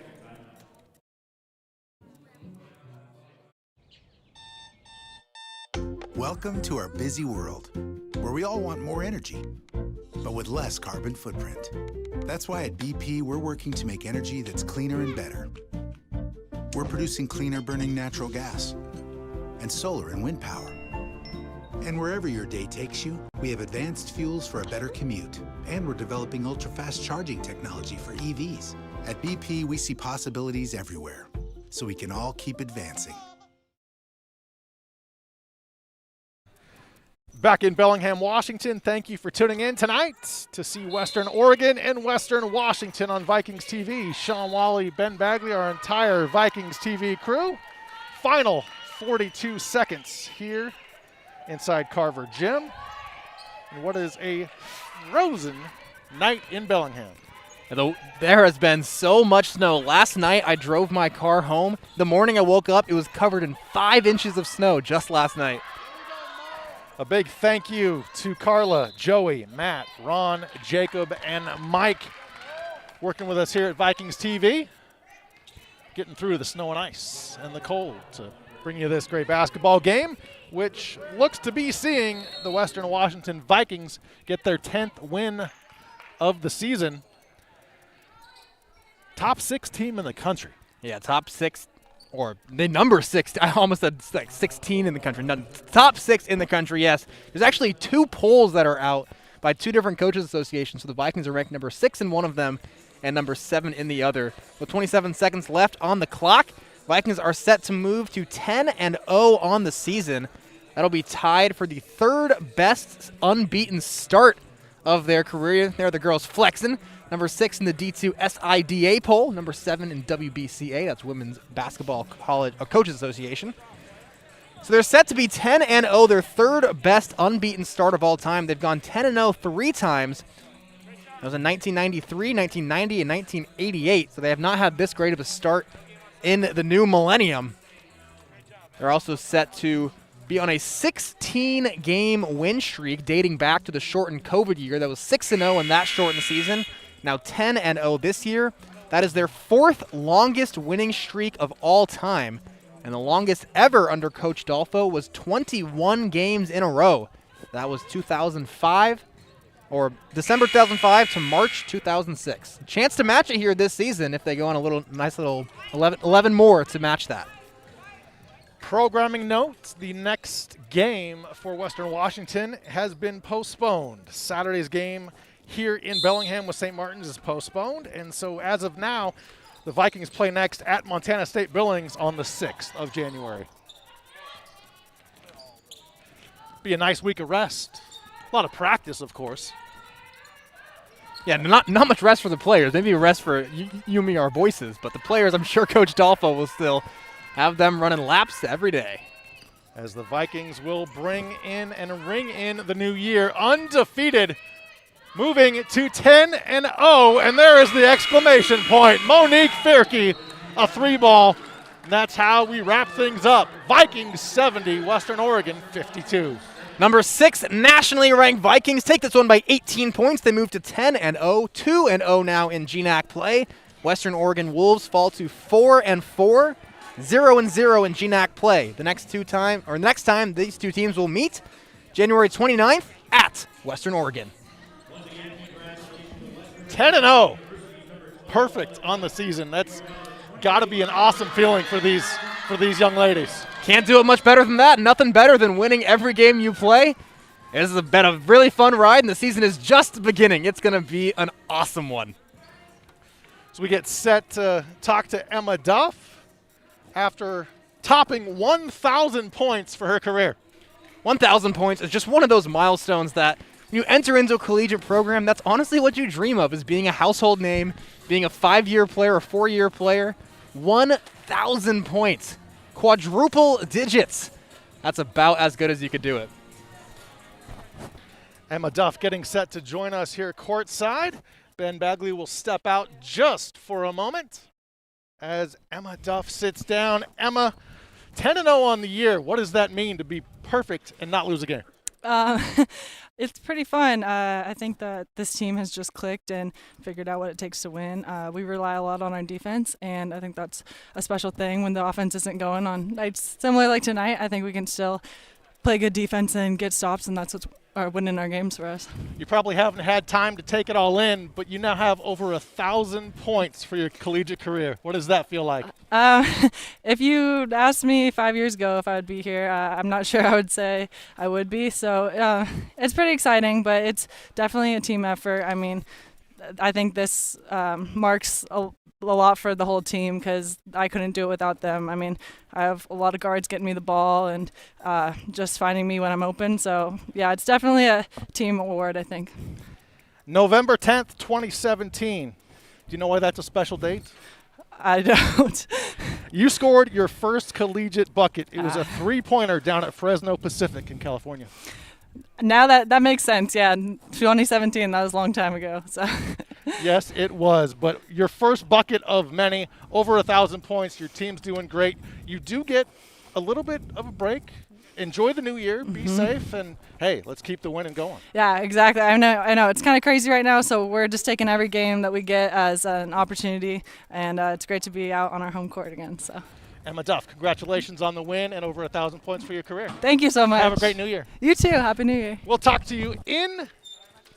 S8: Welcome to our busy world, where we all want more energy, but with less carbon footprint. That's why at BP, we're working to make energy that's cleaner and better. We're producing cleaner burning natural gas and solar and wind power. And wherever your day takes you, we have advanced fuels for a better commute. And we're developing ultra-fast charging technology for EVs. At BP, we see possibilities everywhere, so we can all keep advancing.
S1: Back in Bellingham, Washington, thank you for tuning in tonight to see Western Oregon and Western Washington on Vikings TV. Sean Wally, Ben Bagley, our entire Vikings TV crew. Final 42 seconds here inside Carver Gym. And what is a frozen night in Bellingham.
S2: There has been so much snow. Last night, I drove my car home. The morning I woke up, it was covered in 5 inches of snow just last night.
S1: A big thank you to Carla, Joey, Matt, Ron, Jacob, and Mike working with us here at Vikings TV, getting through the snow and ice and the cold to bring you this great basketball game, which looks to be seeing the Western Washington Vikings get their 10th win of the season. Top 6 team in the country.
S2: Yeah, top 6. Or the number 6, I almost said like 16 in the country. No, top 6 in the country, yes. There's actually 2 polls that are out by 2 different coaches associations. So the Vikings are ranked number 6 in one of them and number 7 in the other. With 27 seconds left on the clock, Vikings are set to move to 10-0 on the season. That'll be tied for the 3rd best unbeaten start of their career. There are the girls flexing. Number 6 in the D2 SIDA poll. Number 7 in WBCA. That's Women's Basketball Coaches Association. So they're set to be 10-0, their 3rd best unbeaten start of all time. They've gone 10-0 3 times. That was in 1993, 1990, and 1988. So they have not had this great of a start in the new millennium. They're also set to be on a 16-game win streak dating back to the shortened COVID year. That was 6-0 in that shortened season. Now 10-0 this year. That is their 4th longest winning streak of all time. And the longest ever under Coach Dolfo was 21 games in a row. That was 2005, or December 2005 to March 2006. Chance to match it here this season if they go on a nice little 11 more to match that.
S1: Programming note, the next game for Western Washington has been postponed. Saturday's game here in Bellingham with St. Martin's is postponed, and so as of now, The Vikings play next at Montana State Billings on the 6th of January. Be a nice week of rest. A lot of practice, of course.
S2: Yeah, not much rest for the players. Maybe a rest for you and me, our voices. But the players, I'm sure Coach Dolfo will still have them running laps every day.
S1: As the Vikings will bring in and ring in the new year undefeated, moving to 10-0, and there is the exclamation point. Monique Fierke, a 3-ball. And that's how we wrap things up. Vikings 70, Western Oregon 52.
S2: Number 6 nationally ranked Vikings take this one by 18 points. They move to 10-0, 2-0 now in GNAC play. Western Oregon Wolves fall to 4-4. 0-0 in GNAC play. The next time these two teams will meet, January 29th at Western Oregon.
S1: 10-0. Perfect on the season. That's got to be an awesome feeling for these young ladies.
S2: Can't do it much better than that. Nothing better than winning every game you play. This has been a really fun ride, and the season is just beginning. It's going to be an awesome one.
S1: So we get set to talk to Emma Duff after topping 1,000 points for her career.
S2: 1,000 points is just one of those milestones that you enter into a collegiate program. That's honestly what you dream of, is being a household name, being a 5-year player, a 4-year player. 1,000 points. Quadruple digits. That's about as good as you could do it.
S1: Emma Duff getting set to join us here courtside. Ben Bagley will step out just for a moment as Emma Duff sits down. Emma, 10-0 on the year. What does that mean to be perfect and not lose a game?
S18: It's pretty fun. I think that this team has just clicked and figured out what it takes to win. We rely a lot on our defense, and I think that's a special thing when the offense isn't going on nights similar like tonight. I think we can still play good defense and get stops, and that's what's winning our games for us.
S1: You probably haven't had time to take it all in, but you now have over 1,000 points for your collegiate career. What does that feel like?
S18: If you'd asked me 5 years ago if I would be here, I'm not sure I would say I would be. So it's pretty exciting, but it's definitely a team effort. I mean, I think this marks a lot for the whole team because I couldn't do it without them. I mean, I have a lot of guards getting me the ball and just finding me when I'm open. So, yeah, it's definitely a team award, I think.
S1: November 10th, 2017. Do you know why that's a special date?
S18: I don't.
S1: You scored your first collegiate bucket. It was a three-pointer down at Fresno Pacific in California.
S18: Now that makes sense, yeah. 2017, that was a long time ago. So.
S1: Yes, it was. But your first bucket of many, over 1,000 points. Your team's doing great. You do get a little bit of a break. Enjoy the new year. Be safe. And, hey, let's keep the winning going.
S18: Yeah, exactly. I know. It's kind of crazy right now, so we're just taking every game that we get as an opportunity. And it's great to be out on our home court again. So.
S1: Emma Duff, congratulations on the win and over 1,000 points for your career.
S18: Thank you so much.
S1: Have a great new year.
S18: You too. Happy New Year.
S1: We'll talk to you in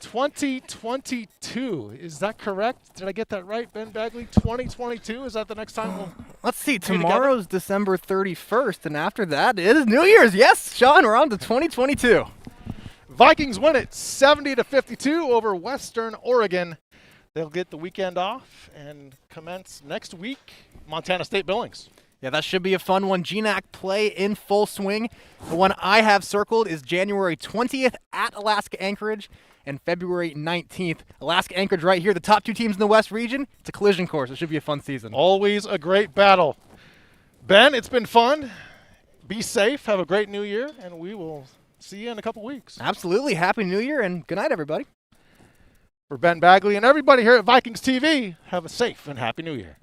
S1: 2022. Is that correct? Did I get that right, Ben Bagley? 2022? Is that the next time we'll
S2: Let's see. Tomorrow's December 31st, and after that, it is New Year's. Yes, Sean, we're on to 2022.
S1: Vikings win it 70-52 over Western Oregon. They'll get the weekend off and commence next week, Montana State Billings.
S2: Yeah, that should be a fun one. GNAC play in full swing. The one I have circled is January 20th at Alaska Anchorage and February 19th. Alaska Anchorage right here, the top two teams in the West region. It's a collision course. It should be a fun season.
S1: Always a great battle. Ben, it's been fun. Be safe. Have a great new year, and we will see you in a couple weeks.
S2: Absolutely. Happy New Year, and good night, everybody.
S1: For Ben Bagley and everybody here at Vikings TV, have a safe and happy new year.